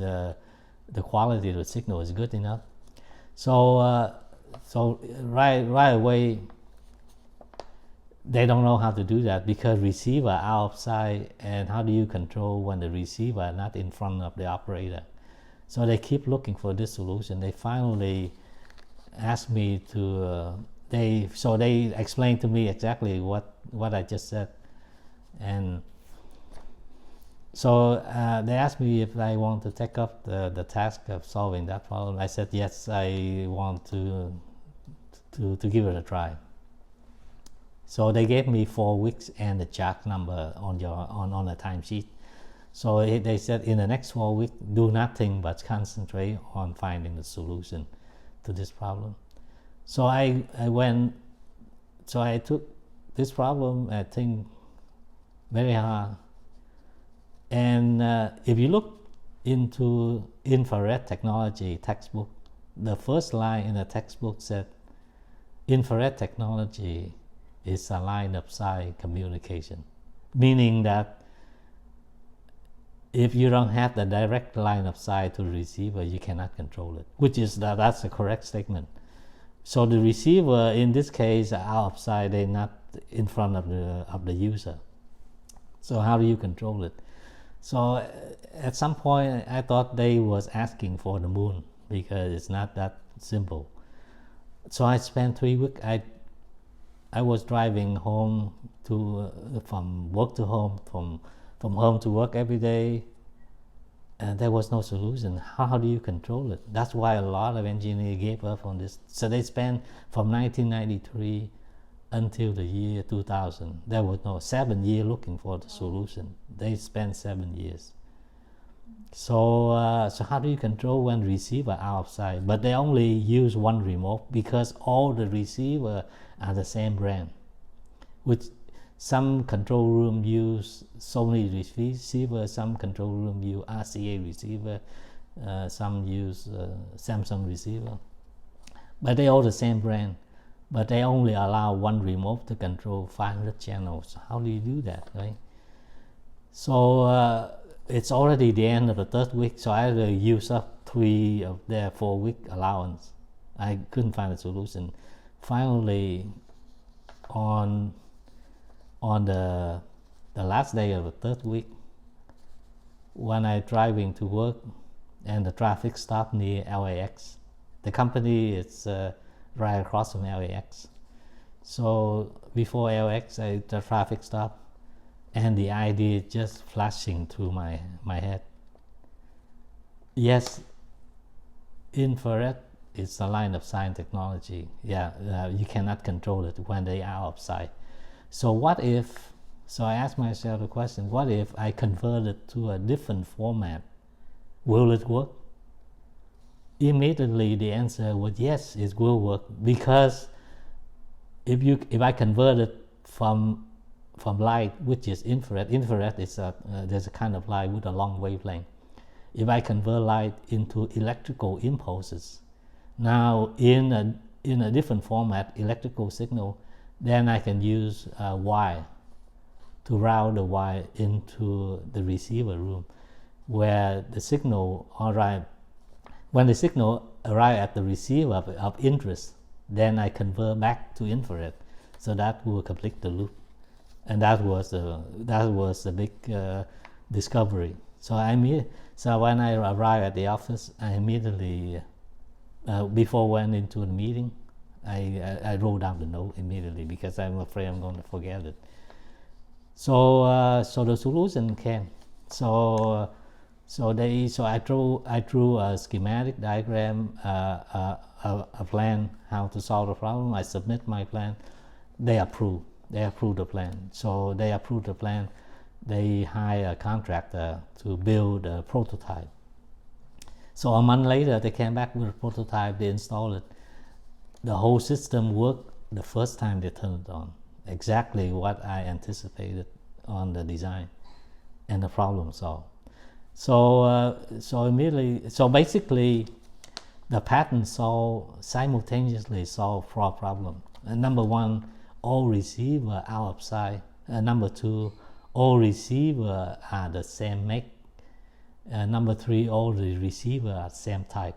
the quality of the signal is good enough. So right away they don't know how to do that because receiver are outside, and how do you control when the receiver are not in front of the operator? So they keep looking for this solution. They finally asked me to they explained to me exactly what I just said, and so they asked me if I want to take up the task of solving that problem. I said yes, I want to give it a try. So they gave me 4 weeks and the charge number on a timesheet. So they said in the next 4 weeks, do nothing but concentrate on finding the solution to this problem. So I went. So I took this problem, I think, very hard. And if you look into infrared technology textbook, the first line in the textbook said, infrared technology is a line of sight communication, meaning that if you don't have the direct line of sight to the receiver, you cannot control it, which is that's a correct statement. So the receiver in this case are outside, they're not in front of the user. So how do you control it? So at some point I thought they was asking for the moon because it's not that simple. So I spent 3 weeks. I was driving home from work to home, from home to work every day, and there was no solution. How do you control it? That's why a lot of engineers gave up on this. So they spent from 1993 until the year 2000. There was no 7 years looking for the solution. They spent 7 years. So how do you control when receiver are outside? But they only use one remote because all the receiver are the same brand. Which some control room use Sony receiver, some control room use RCA receiver, some use Samsung receiver. But they all the same brand. But they only allow one remote to control 500 channels. How do you do that, right? So it's already the end of the third week, so I had to use up 3 of their 4-week allowance. I couldn't find a solution. Finally, on the last day of the third week, when I driving to work and the traffic stopped near LAX, the company is right across from LAX. So before LAX, the traffic stopped, and the idea just flashing through my head. Yes, infrared is a line of sight technology. You cannot control it when they are outside. So what if? So I asked myself the question: what if I convert it to a different format? Will it work? Immediately the answer was yes, it will work, because if I convert it from light, which is infrared is there's a kind of light with a long wavelength. If I convert light into electrical impulses, now in a different format, electrical signal, then I can use a wire to route the wire into the receiver room, where the signal arrive. When the signal arrive at the receiver of interest, then I convert back to infrared, so that will complete the loop. And that was a big discovery. So when I arrived at the office, I immediately, before went into the meeting, I wrote down the note immediately because I'm afraid I'm going to forget it. So the solution came. So I drew a schematic diagram, a plan how to solve the problem. I submit my plan. They approve the plan. So they approved the plan. They hire a contractor to build a prototype. So a month later, they came back with a prototype. They installed it. The whole system worked the first time they turned it on. Exactly what I anticipated on the design, and the problem solved. So basically, the patent simultaneously solve 4 problems. Number 1, all receiver are outside. Number 2, all receiver are the same make. Number 3, all the receiver are same type.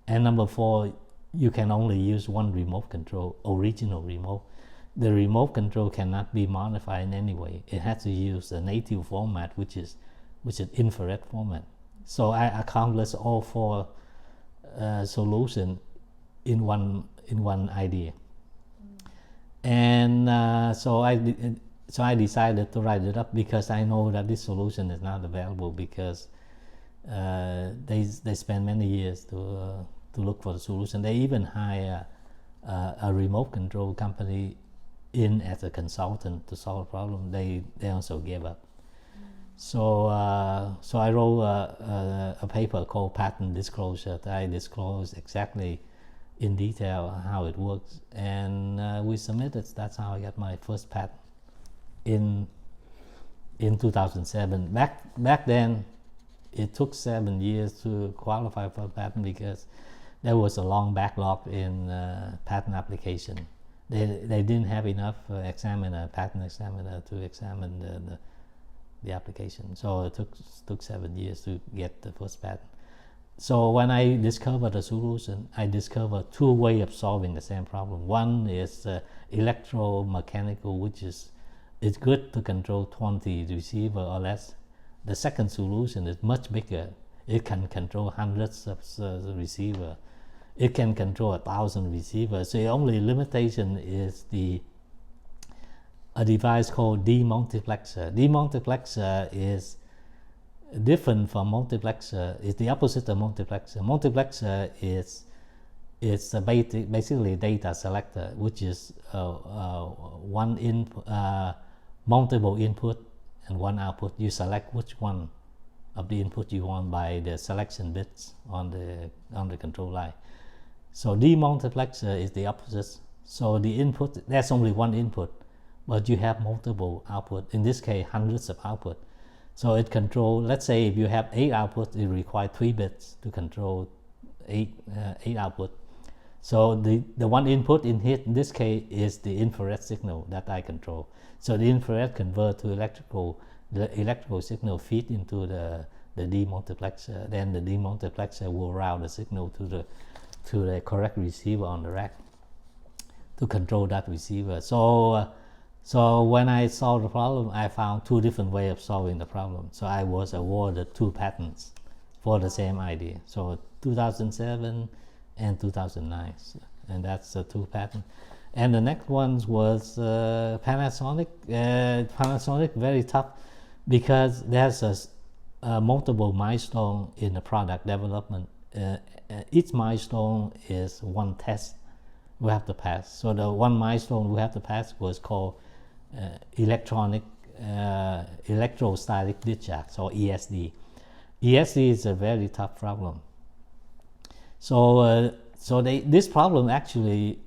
And number 4, you can only use one remote control, original remote. The remote control cannot be modified in any way. It has to use a native format, which is infrared format. So I accomplished all 4 solutions in one idea. And so I decided to write it up, because I know that this solution is not available, because they spent many years to look for the solution. They even hire a remote control company in as a consultant to solve the problem. They also gave up. So I wrote a paper called Patent Disclosure. That I disclose exactly in detail how it works, and we submitted. That's how I got my first patent in 2007. Back then, it took 7 years to qualify for a patent, because there was a long backlog in patent application. They didn't have enough patent examiner to examine the application. So it took 7 years to get the first patent. So when I discovered the solution, I discovered 2 ways of solving the same problem. One is electromechanical, which is it's good to control 20 receiver or less. The second solution is much bigger. It can control hundreds of receiver. It can control 1,000 receivers. So the only limitation is a device called demultiplexer. Demultiplexer is different from multiplexer. It's the opposite of multiplexer. Multiplexer is basically data selector, which is multiple input and one output. You select which one of the input you want by the selection bits on the control line. So demultiplexer is the opposite. So the input, there's only one input, but you have multiple output. In this case, hundreds of output. So it controls, let's say if you have 8 outputs, it requires 3 bits to control 8 output. So the one input in this case is the infrared signal that I control. So the infrared convert to electrical, the electrical signal feed into the demultiplexer. Then the demultiplexer will route the signal to the correct receiver on the rack to control that receiver. So when I solved the problem, I found 2 different ways of solving the problem. So I was awarded 2 patents for the same idea. So 2007 and 2009, and that's the 2 patents. And the next one was Panasonic. Panasonic, very tough because there's a multiple milestone in the product development. Each milestone is one test we have to pass. So the one milestone we have to pass was called electrostatic discharge, or ESD. ESD is a very tough problem. So this problem actually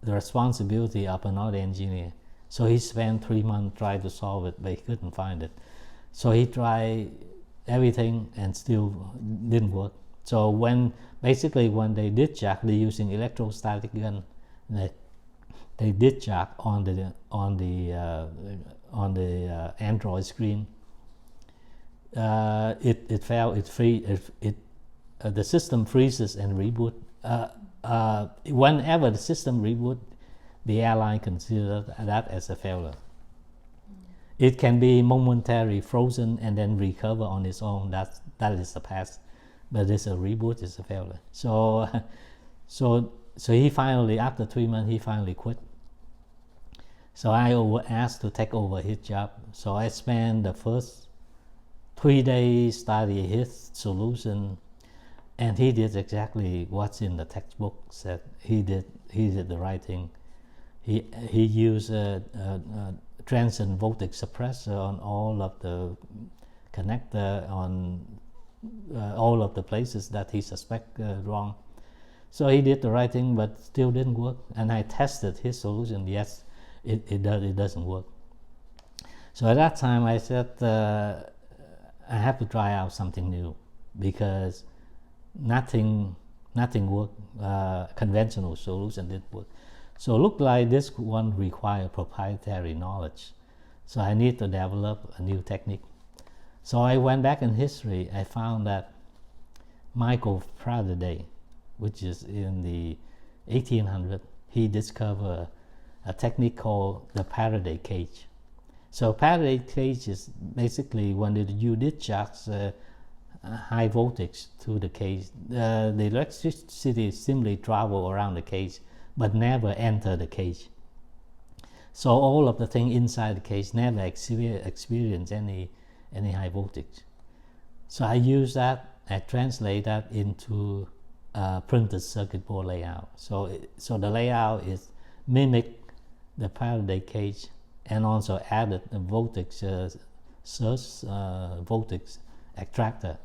the responsibility of another engineer. So he spent 3 months trying to solve it, but he couldn't find it. So he tried everything and still didn't work. So when they discharge, they're using electrostatic gun. They discharge on the Android screen. It failed. The system freezes and reboot. Whenever the system reboot, the airline considers that as a failure. It can be momentary frozen and then recover on its own. That is a pass, but it's a reboot, is a failure. So he finally, after 3 months, he finally quit. So I was asked to take over his job. So I spent the first 3 days studying his solution, and he did exactly what's in the textbook said. He did the right thing. He used a transient voltage suppressor on all of the connector on all of the places that he suspected wrong. So he did the right thing, but still didn't work. And I tested his solution. Yes, it doesn't work. So at that time I said I have to try out something new, because nothing worked. Conventional solution didn't work. So it looked like this one required proprietary knowledge. So I need to develop a new technique. So I went back in history. I found that Michael Faraday, which is in the 1800s, he discovered a technique called the Faraday cage. So Faraday cage is basically when you discharge high voltage to the cage, the electricity simply travel around the cage but never enter the cage. So all of the things inside the cage never experience any high voltage. So I use that, I translate that into printed circuit board layout. So the layout is mimic the Faraday cage, and also added the voltage source voltage extractor.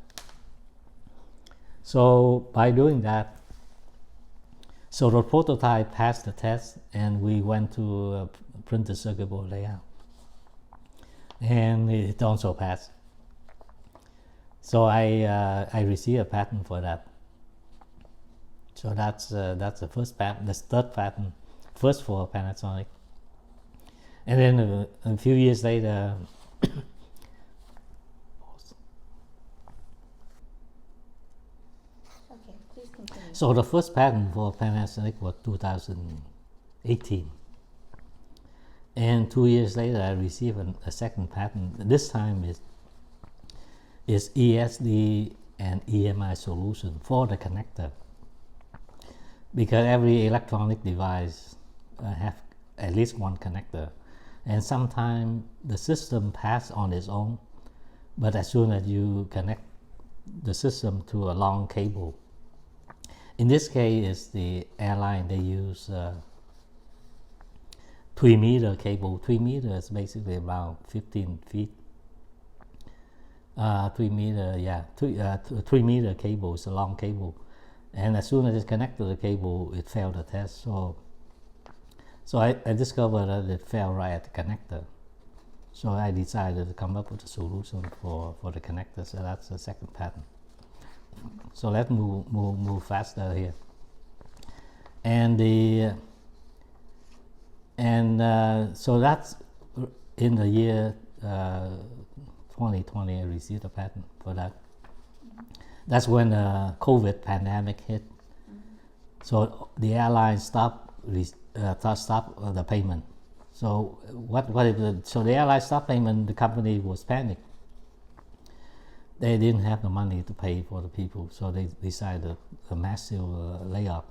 So by doing that, so the prototype passed the test, and we went to printed circuit board layout, and it also passed. So I received a patent for that. So that's the first patent, the third patent, first for Panasonic. And then a few years later, Okay, please continue. so the first patent for Panasonic was 2018. And 2 years later, I received a second patent. This time is ESD and EMI solution for the connector. Because every electronic device have at least one connector. And sometimes the system passes on its own, but as soon as you connect the system to a long cable, in this case is the airline, they use 3-meter cable. 3 meters is basically about 15 feet. 3 meter, yeah, 3 meter cable. It's a long cable, and as soon as it connected to the cable, it failed the test. So I discovered that it fell right at the connector. So I decided to come up with a solution for the connector. So that's the second patent. So let's move faster here. And so that's in the year 2020. I received a patent for that. That's when the COVID pandemic hit. So the airline stopped the payment. So so the airline stopped payment. The company was panicked. They didn't have the money to pay for the people, so they decided a massive layoff.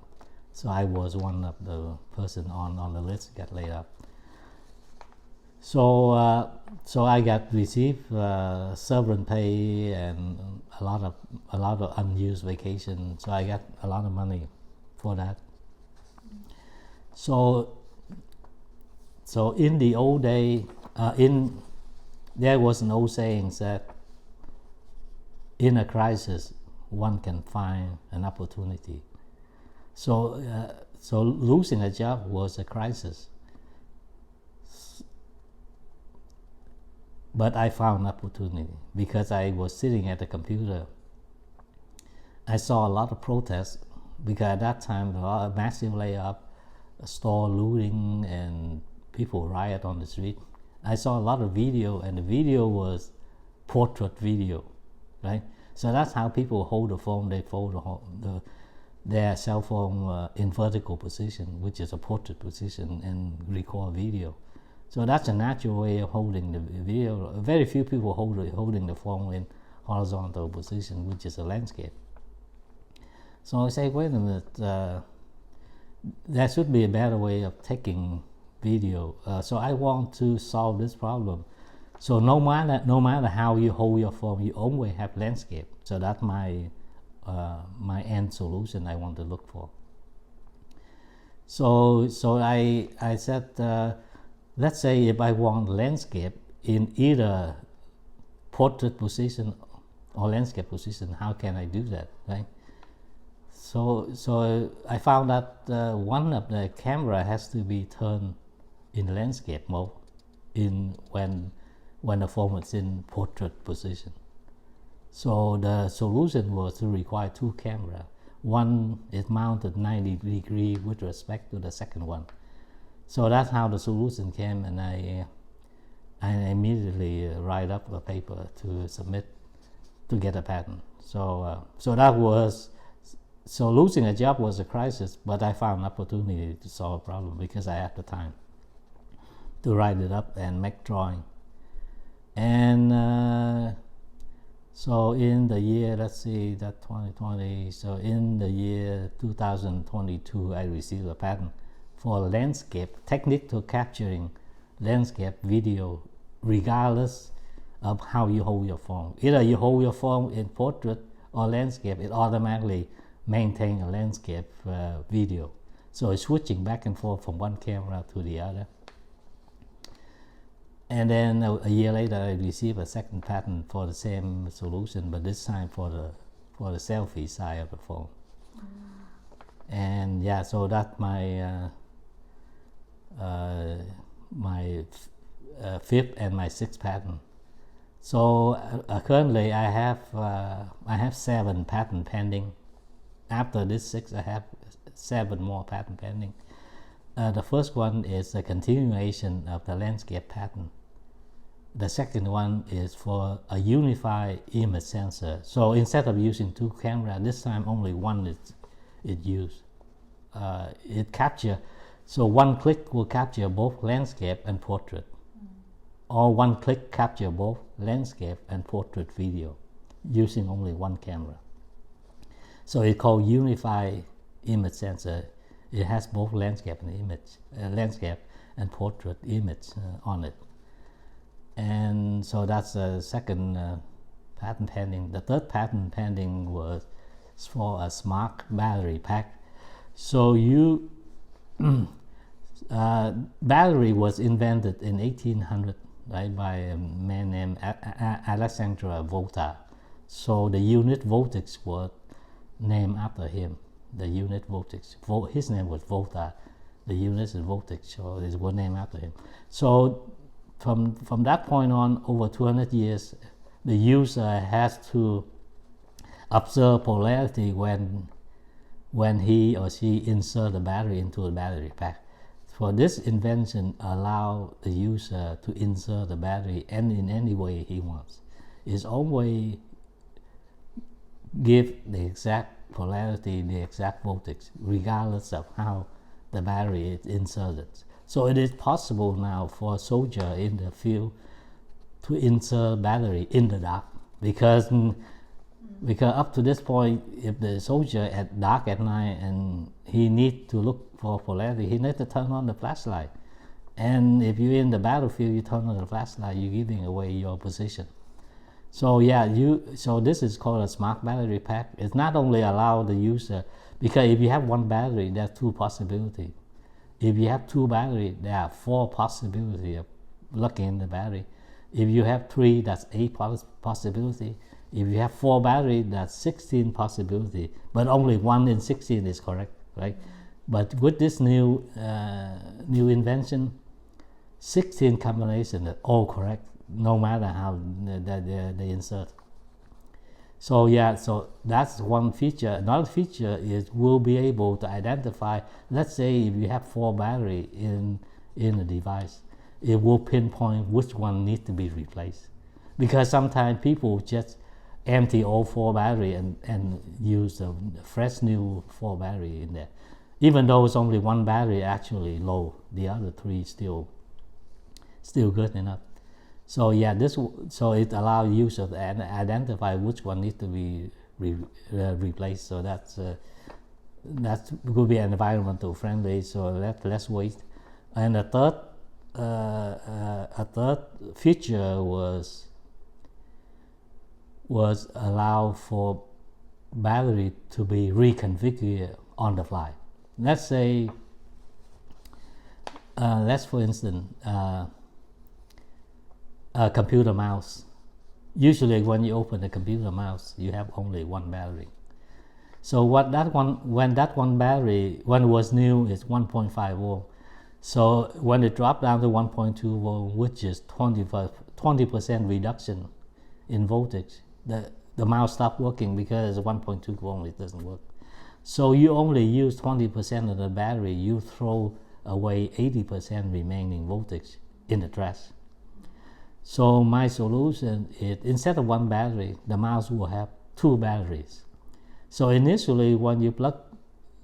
So I was one of the person on the list got laid off. So I got received severance pay and a lot of unused vacation. So I got a lot of money for that. So in the old day, there was an old saying that in a crisis one can find an opportunity. So losing a job was a crisis, but I found opportunity because I was sitting at the computer. I saw a lot of protests because at that time a massive layoff, store looting, and people riot on the street. I saw a lot of video, and the video was portrait video, right? So that's how people hold the phone. They fold their cell phone in vertical position, which is a portrait position, and record video. So that's a natural way of holding the video. Very few people holding the phone in horizontal position, which is a landscape. So I say, wait a minute, there should be a better way of taking video. So I want to solve this problem. So no matter how you hold your phone, you always have landscape. So that's my end solution I want to look for. So I said, let's say if I want landscape in either portrait position or landscape position, how can I do that, right? So I found that one of the camera has to be turned in landscape mode when the phone is in portrait position. So the solution was to require two cameras. One is mounted 90 degrees with respect to the second one. So that's how the solution came, and I immediately write up a paper to submit to get a patent. So losing a job was a crisis, but I found an opportunity to solve a problem because I had the time to write it up and make drawing. And so in the year, let's see, that 2020, so in the year 2022, I received a patent for landscape technique to capturing landscape video regardless of how you hold your phone. Either you hold your phone in portrait or landscape, it automatically maintains a landscape video. So it's switching back and forth from one camera to the other. And then a year later, I received a second patent for the same solution, but this time for the selfie side of the phone. And yeah, so that's my fifth and my sixth patent. So currently, I have 7 patents pending. After this 6, I have 7 more patents pending. The first one is a continuation of the landscape patent. The second one is for a unified image sensor. So instead of using 2 cameras, this time only one is used. It captures, so one click will capture both landscape and portrait. Or one click capture both landscape and portrait video using only one camera. So it's called unified image sensor. It has both landscape and landscape and portrait image on it. And so that's the second patent pending. The third patent pending was for a smart battery pack. So battery was invented in 1800 right, by a man named Alexander Volta. So the unit voltage was named after him. The unit voltage. His name was Volta. The unit is voltage, so it was named after him. So from that point on, over 200 years, the user has to observe polarity when he or she insert the battery into the battery pack. So this invention allows the user to insert the battery in any way he wants. It's always give the exact polarity, the exact voltage, regardless of how the battery is inserted. So it is possible now for a soldier in the field to insert battery in the dark, because up to this point, if the soldier at dark at night and he needs to look for polarity, he needs to turn on the flashlight. And if you're in the battlefield, you turn on the flashlight, you're giving away your position. So so this is called a smart battery pack. It not only allows the user, because if you have one battery, there are two possibilities. If you have two batteries, there are four possibilities of looking in the battery. If you have three, that's 8 possibilities. If you have 4 batteries, that's 16 possibilities. But only 1 in 16 is correct, right? But with this new invention, 16 combinations are all correct, no matter how they insert. So so that's one feature. Another feature is we'll be able to identify, let's say if you have 4 batteries in a device, it will pinpoint which one needs to be replaced. Because sometimes people just empty all 4 batteries and use a fresh new 4 battery in there. Even though it's only 1 battery actually low, the other 3 still good enough. So so it allows users to identify which one needs to be replaced. So that could be environmental friendly. So less waste. And a third feature was allow for battery to be reconfigured on the fly. Let's say, for instance, a computer mouse. Usually when you open a computer mouse, you have only 1 battery. So when that one battery, when it was new, is 1.5 volt. So when it dropped down to 1.2 volt, which is 20% reduction in voltage, the mouse stopped working because 1.2 volt, it doesn't work. So you only use 20% of the battery, you throw away 80% remaining voltage in the trash. So my solution is, instead of 1 battery, the mouse will have 2 batteries. So initially, when you plug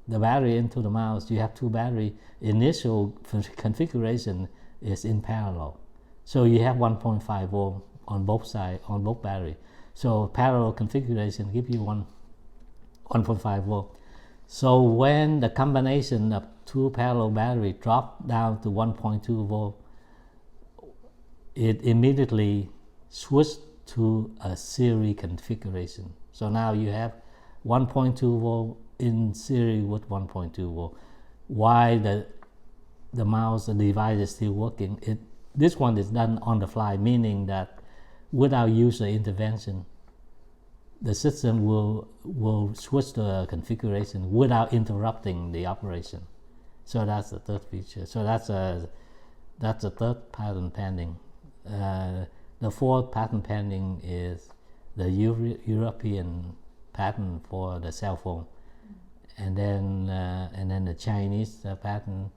the battery into the mouse, you have 2 batteries. Initial configuration is in parallel. So you have 1.5 volt on both sides, on both batteries. So parallel configuration gives you 1.5 volt. So when the combination of 2 parallel batteries drop down to 1.2 volt, it immediately switched to a series configuration. So now you have 1.2 volt in series with 1.2 volt. While the mouse, the device is still working, this one is done on the fly, meaning that without user intervention, the system will switch the configuration without interrupting the operation. So that's the third feature. So that's a third patent pending. The fourth patent pending is the European patent for the cell phone, and then the Chinese patent,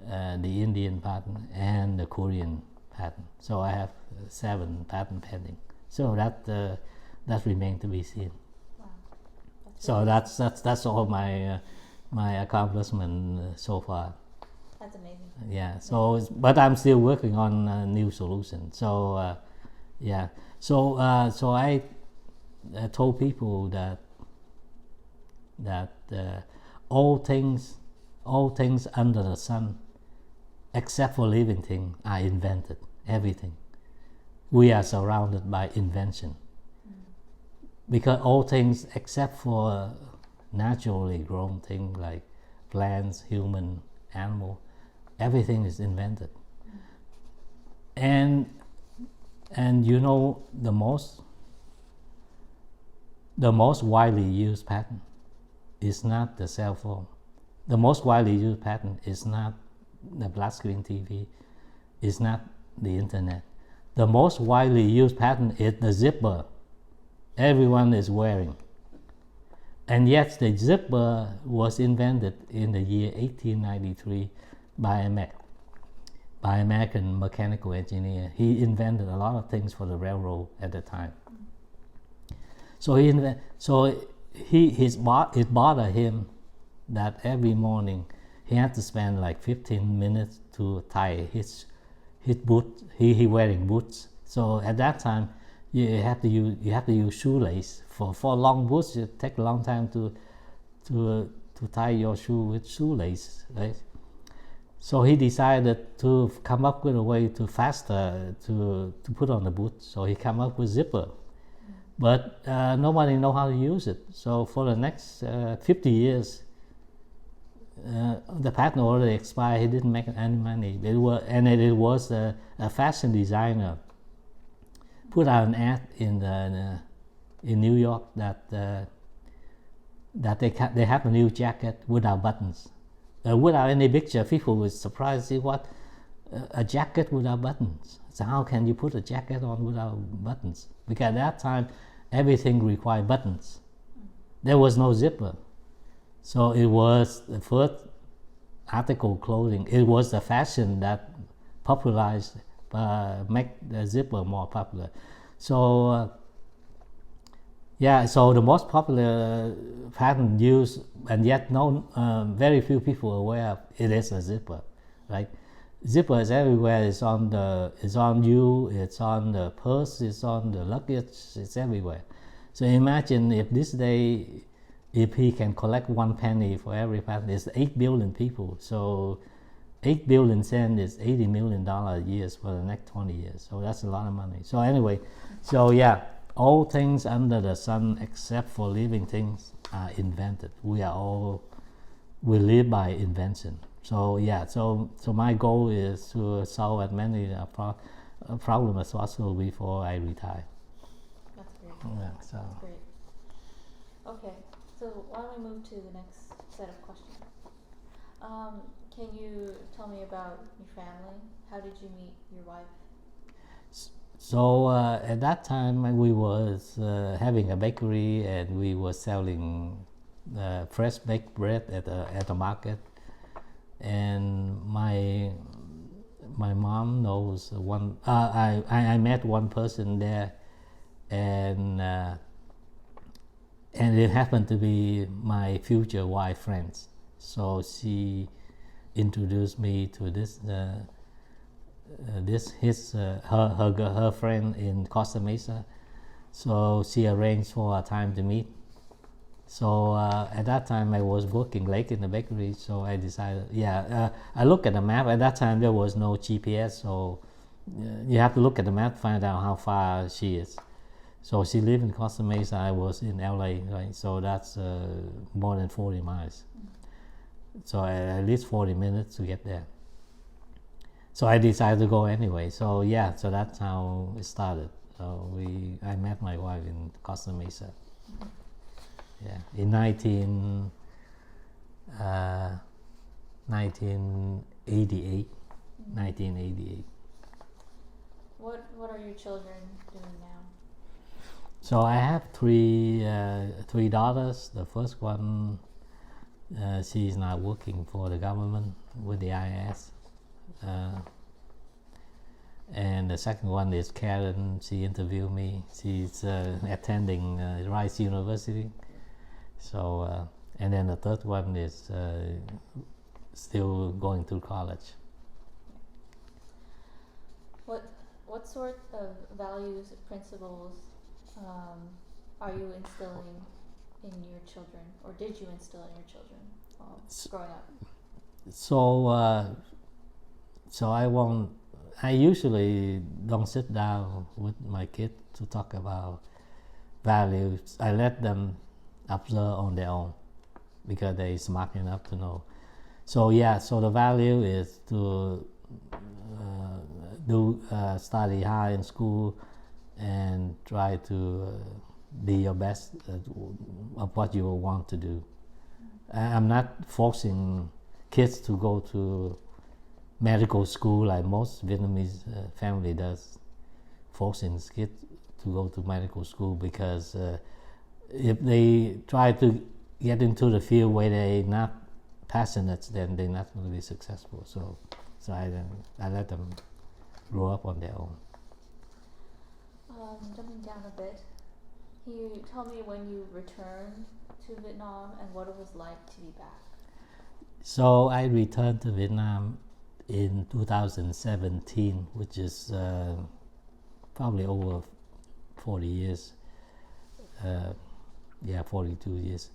the Indian patent, and the Korean patent. So I have 7 patent pending. So that remains to be seen. Wow. So that's all my accomplishment so far. That's amazing. Yeah. So, but I'm still working on a new solution. So, So I told people that all things under the sun, except for living things, are invented. Everything. We are surrounded by invention. Because all things except for naturally grown things like plants, human, animal, everything is invented. and you know the most widely used pattern is not the cell phone. The most widely used pattern is not the flat screen TV, is not the internet. The most widely used pattern is the zipper everyone is wearing. And yet the zipper was invented in the year 1893 by an American mechanical engineer. He invented a lot of things for the railroad at the time. So it bothered him that every morning he had to spend like 15 minutes to tie his boot. He wearing boots. So at that time, you have to use shoelace for long boots. It take a long time to tie your shoe with shoelace, right? So he decided to come up with a way to faster to put on the boot. So he came up with zipper, but nobody know how to use it. So for the next 50 years, the patent already expired. He didn't make any money. It was a fashion designer put out an ad in New York that they have a new jacket without buttons, without any picture. People were surprised. See what a jacket without buttons. So how can you put a jacket on without buttons? Because at that time everything required buttons. There was no zipper. So it was the first article clothing. It was the fashion that popularized, make the zipper more popular. So so the most popular pattern used, and yet very few people are aware of, it is a zipper, right? Zipper is everywhere. It's on you. It's on the purse. It's on the luggage. It's everywhere. So imagine if this day, if he can collect 1 penny for every pattern, it's 8 billion people. So 8 billion cents is $80 million a year for the next 20 years. So that's a lot of money. So anyway, all things under the sun except for living things are invented. We live by invention. So so my goal is to solve as many problems as possible before I retire. That's great. Yeah, so. That's great. Okay, so why don't we move to the next set of questions? Can you tell me about your family? How did you meet your wife? So at that time we was having a bakery, and we were selling fresh baked bread at the market. And my mom knows one. I met one person there, and it happened to be my future wife friends. So she introduced me to her friend in Costa Mesa. So she arranged for a time to meet. So at that time I was working late in the bakery, so I decided, I looked at the map. At that time there was no GPS, so you have to look at the map to find out how far she is. So she lived in Costa Mesa, I was in LA, right? So that's more than 40 miles. So at least 40 minutes to get there. So I decided to go anyway. So so that's how it started. So I met my wife in Costa Mesa. In 1988. What are your children doing now? So I have three daughters. The first one, she is now working for the government with the IRS. And the second one is Karen. She interviewed me. She's attending Rice University. So, and then the third one is still going through college. What sort of values, principles are you instilling in your children, or did you instill in your children growing up? So I usually don't sit down with my kids to talk about values. I let them observe on their own because they're smart enough to know. So the value is to study hard in school and try to be your best of what you want to do. I'm not forcing kids to go to medical school like most Vietnamese family does, forcing kids to go to medical school, because if they try to get into the field where they're not passionate, then they're not going to be successful. So I let them grow up on their own. Jumping down a bit, can you tell me when you returned to Vietnam and what it was like to be back? So I returned to Vietnam in 2017, which is probably over 40 years. 42 years.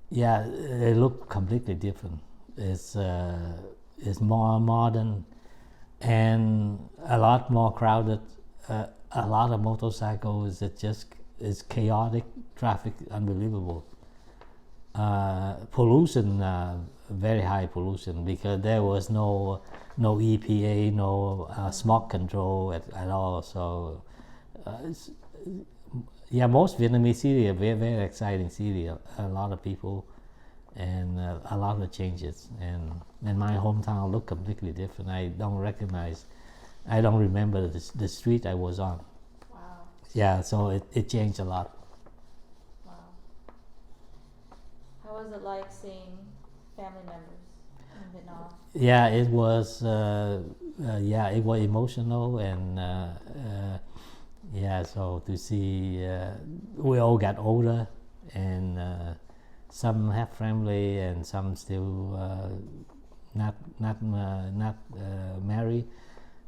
Yeah, it looked completely different. It's more modern and a lot more crowded. A lot of motorcycles. It's chaotic. Traffic, unbelievable. Pollution, very high pollution, because there was no EPA, no smog control at all. So most Vietnamese city are very, very exciting city. A lot of people and a lot of changes. And my hometown looked completely different. I don't remember the street I was on. Wow. Yeah, so it changed a lot. Wow. How was it like seeing family members in Vietnam? Yeah, it was. It was emotional, and so to see we all got older, and some have family, and some still not married.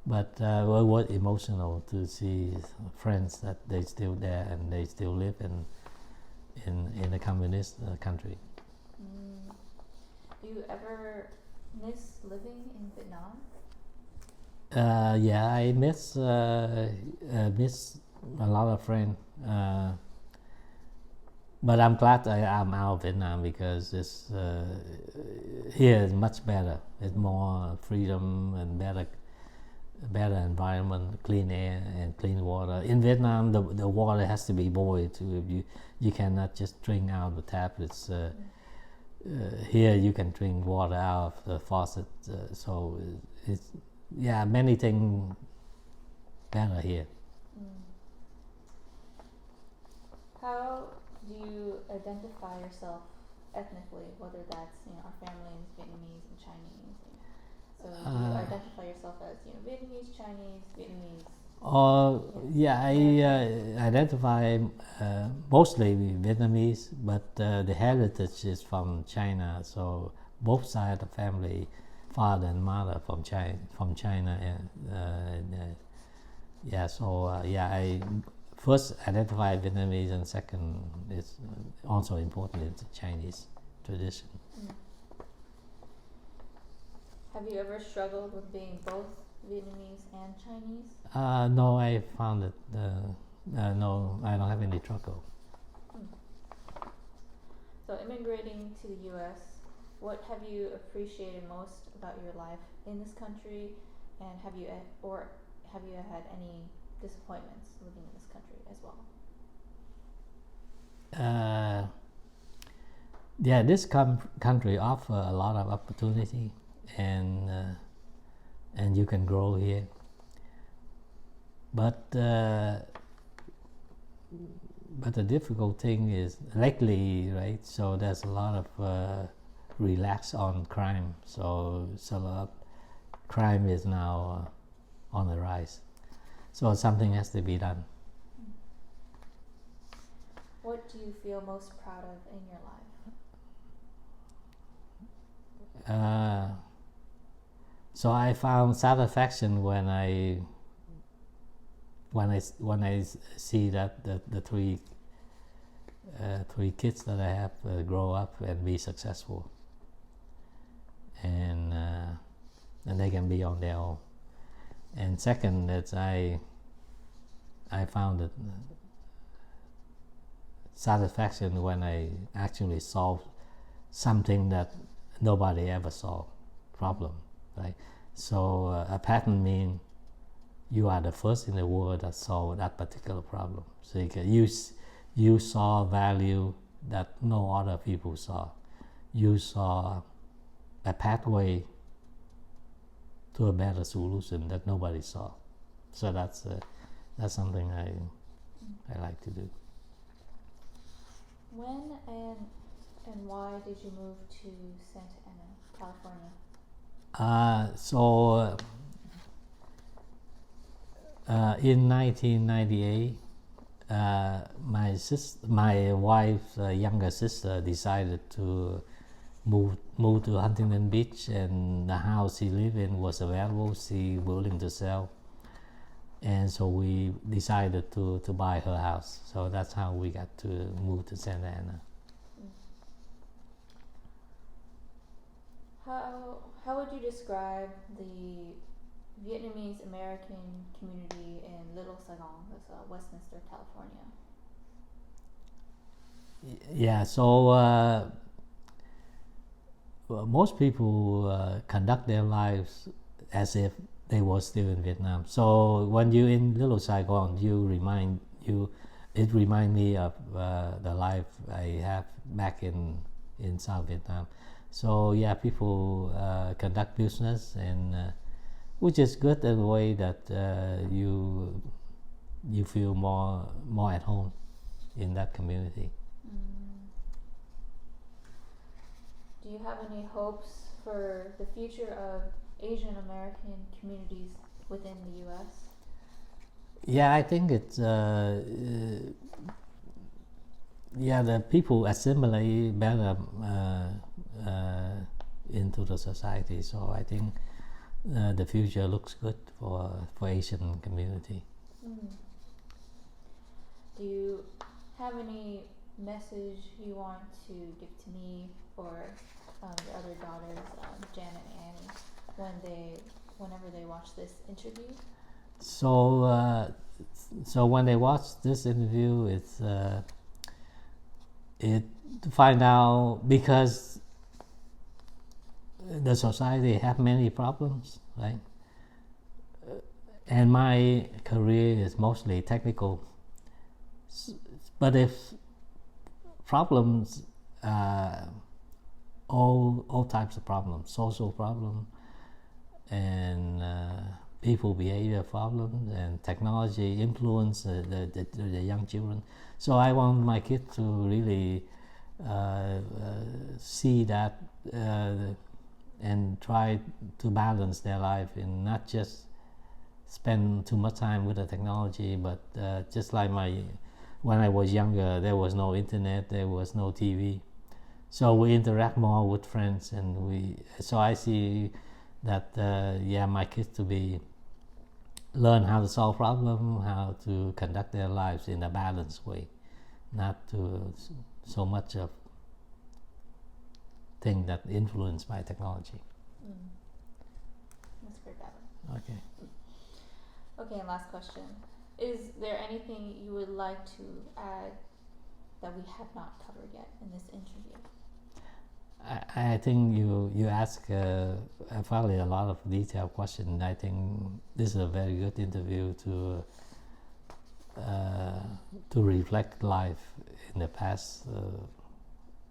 But it was emotional to see friends that they still there and they still live in a communist country. Do you ever miss living in Vietnam? I miss a lot of friends. But I'm glad I'm out of Vietnam, because it's here is much better. It's more freedom and better environment, clean air and clean water. In Vietnam, the water has to be boiled too. You cannot just drink out of the tap. It's here you can drink water out of the faucet. So it's many things better here. How do you identify yourself ethnically, whether that's our family is Vietnamese and Chinese? So do you identify yourself as Vietnamese, Chinese, Vietnamese? I identify mostly Vietnamese, but the heritage is from China. So both sides of the family, father and mother from China, and I first identify Vietnamese, and second is also important in the Chinese tradition. Have you ever struggled with being both Vietnamese and Chinese? No, I found it. No, I don't have any struggle. So, immigrating to the U.S., what have you appreciated most about your life in this country, and have you had any disappointments living in this country as well? This country offers a lot of opportunity, and you can grow here. But the difficult thing is lately, right? So there's a lot of relax on crime. So a lot of crime is now on the rise. So something has to be done. What do you feel most proud of in your life? So I found satisfaction when I see that the three kids that I have grow up and be successful, and they can be on their own. And second, that I found it satisfaction when I actually solved something that nobody ever solved problem, right? So a patent means you are the first in the world that solved that particular problem. So you saw value that no other people saw. You saw a pathway to a better solution that nobody saw. So that's something I like to do. When and why did you move to Santa Ana, California? In 1998, my wife's younger sister decided to move to Huntington Beach, and the house she lived in was available. She willing to sell, and so we decided to buy her house. So that's how we got to move to Santa Ana. How would you describe the Vietnamese American community in Little Saigon, that's Westminster, California? Yeah, so most people conduct their lives as if they were still in Vietnam. So when you're in Little Saigon, it reminds me of the life I have back in South Vietnam. So yeah, people conduct business, and which is good in a way that you feel more at home in that community. Do you have any hopes for the future of Asian American communities within the U.S.? Yeah, I think it's the people assimilate better into the society. So I think the future looks good for Asian community. Do you have any message you want to give to me or your other daughters, Jan and Annie, whenever they watch this interview? So when they watch this interview, it's to find out, because the society have many problems, right? And my career is mostly technical. But if problems, all types of problems, social problems, and people behavior problems, and technology influence the young children. So I want my kids to really see that and try to balance their life and not just spend too much time with the technology, but just like when I was younger, there was no internet, there was no TV, so we interact more with friends, and so I see that my kids to learn how to solve problems, how to conduct their lives in a balanced way, not to so much of things that influenced by technology. That's great, Gavin. Okay. Okay, and last question. Is there anything you would like to add that we have not covered yet in this interview? I think you ask probably a lot of detailed questions. I think this is a very good interview to reflect life in the past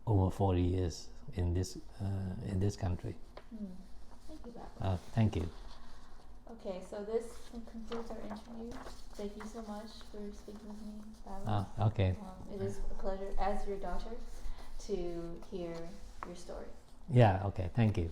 over 40 years in this country. Thank you, Gavin. Thank you. Okay, so this concludes our interview. Thank you so much for speaking with me, Gavin. Okay. It is a pleasure, as your daughter, to hear your story. Yeah, okay, thank you.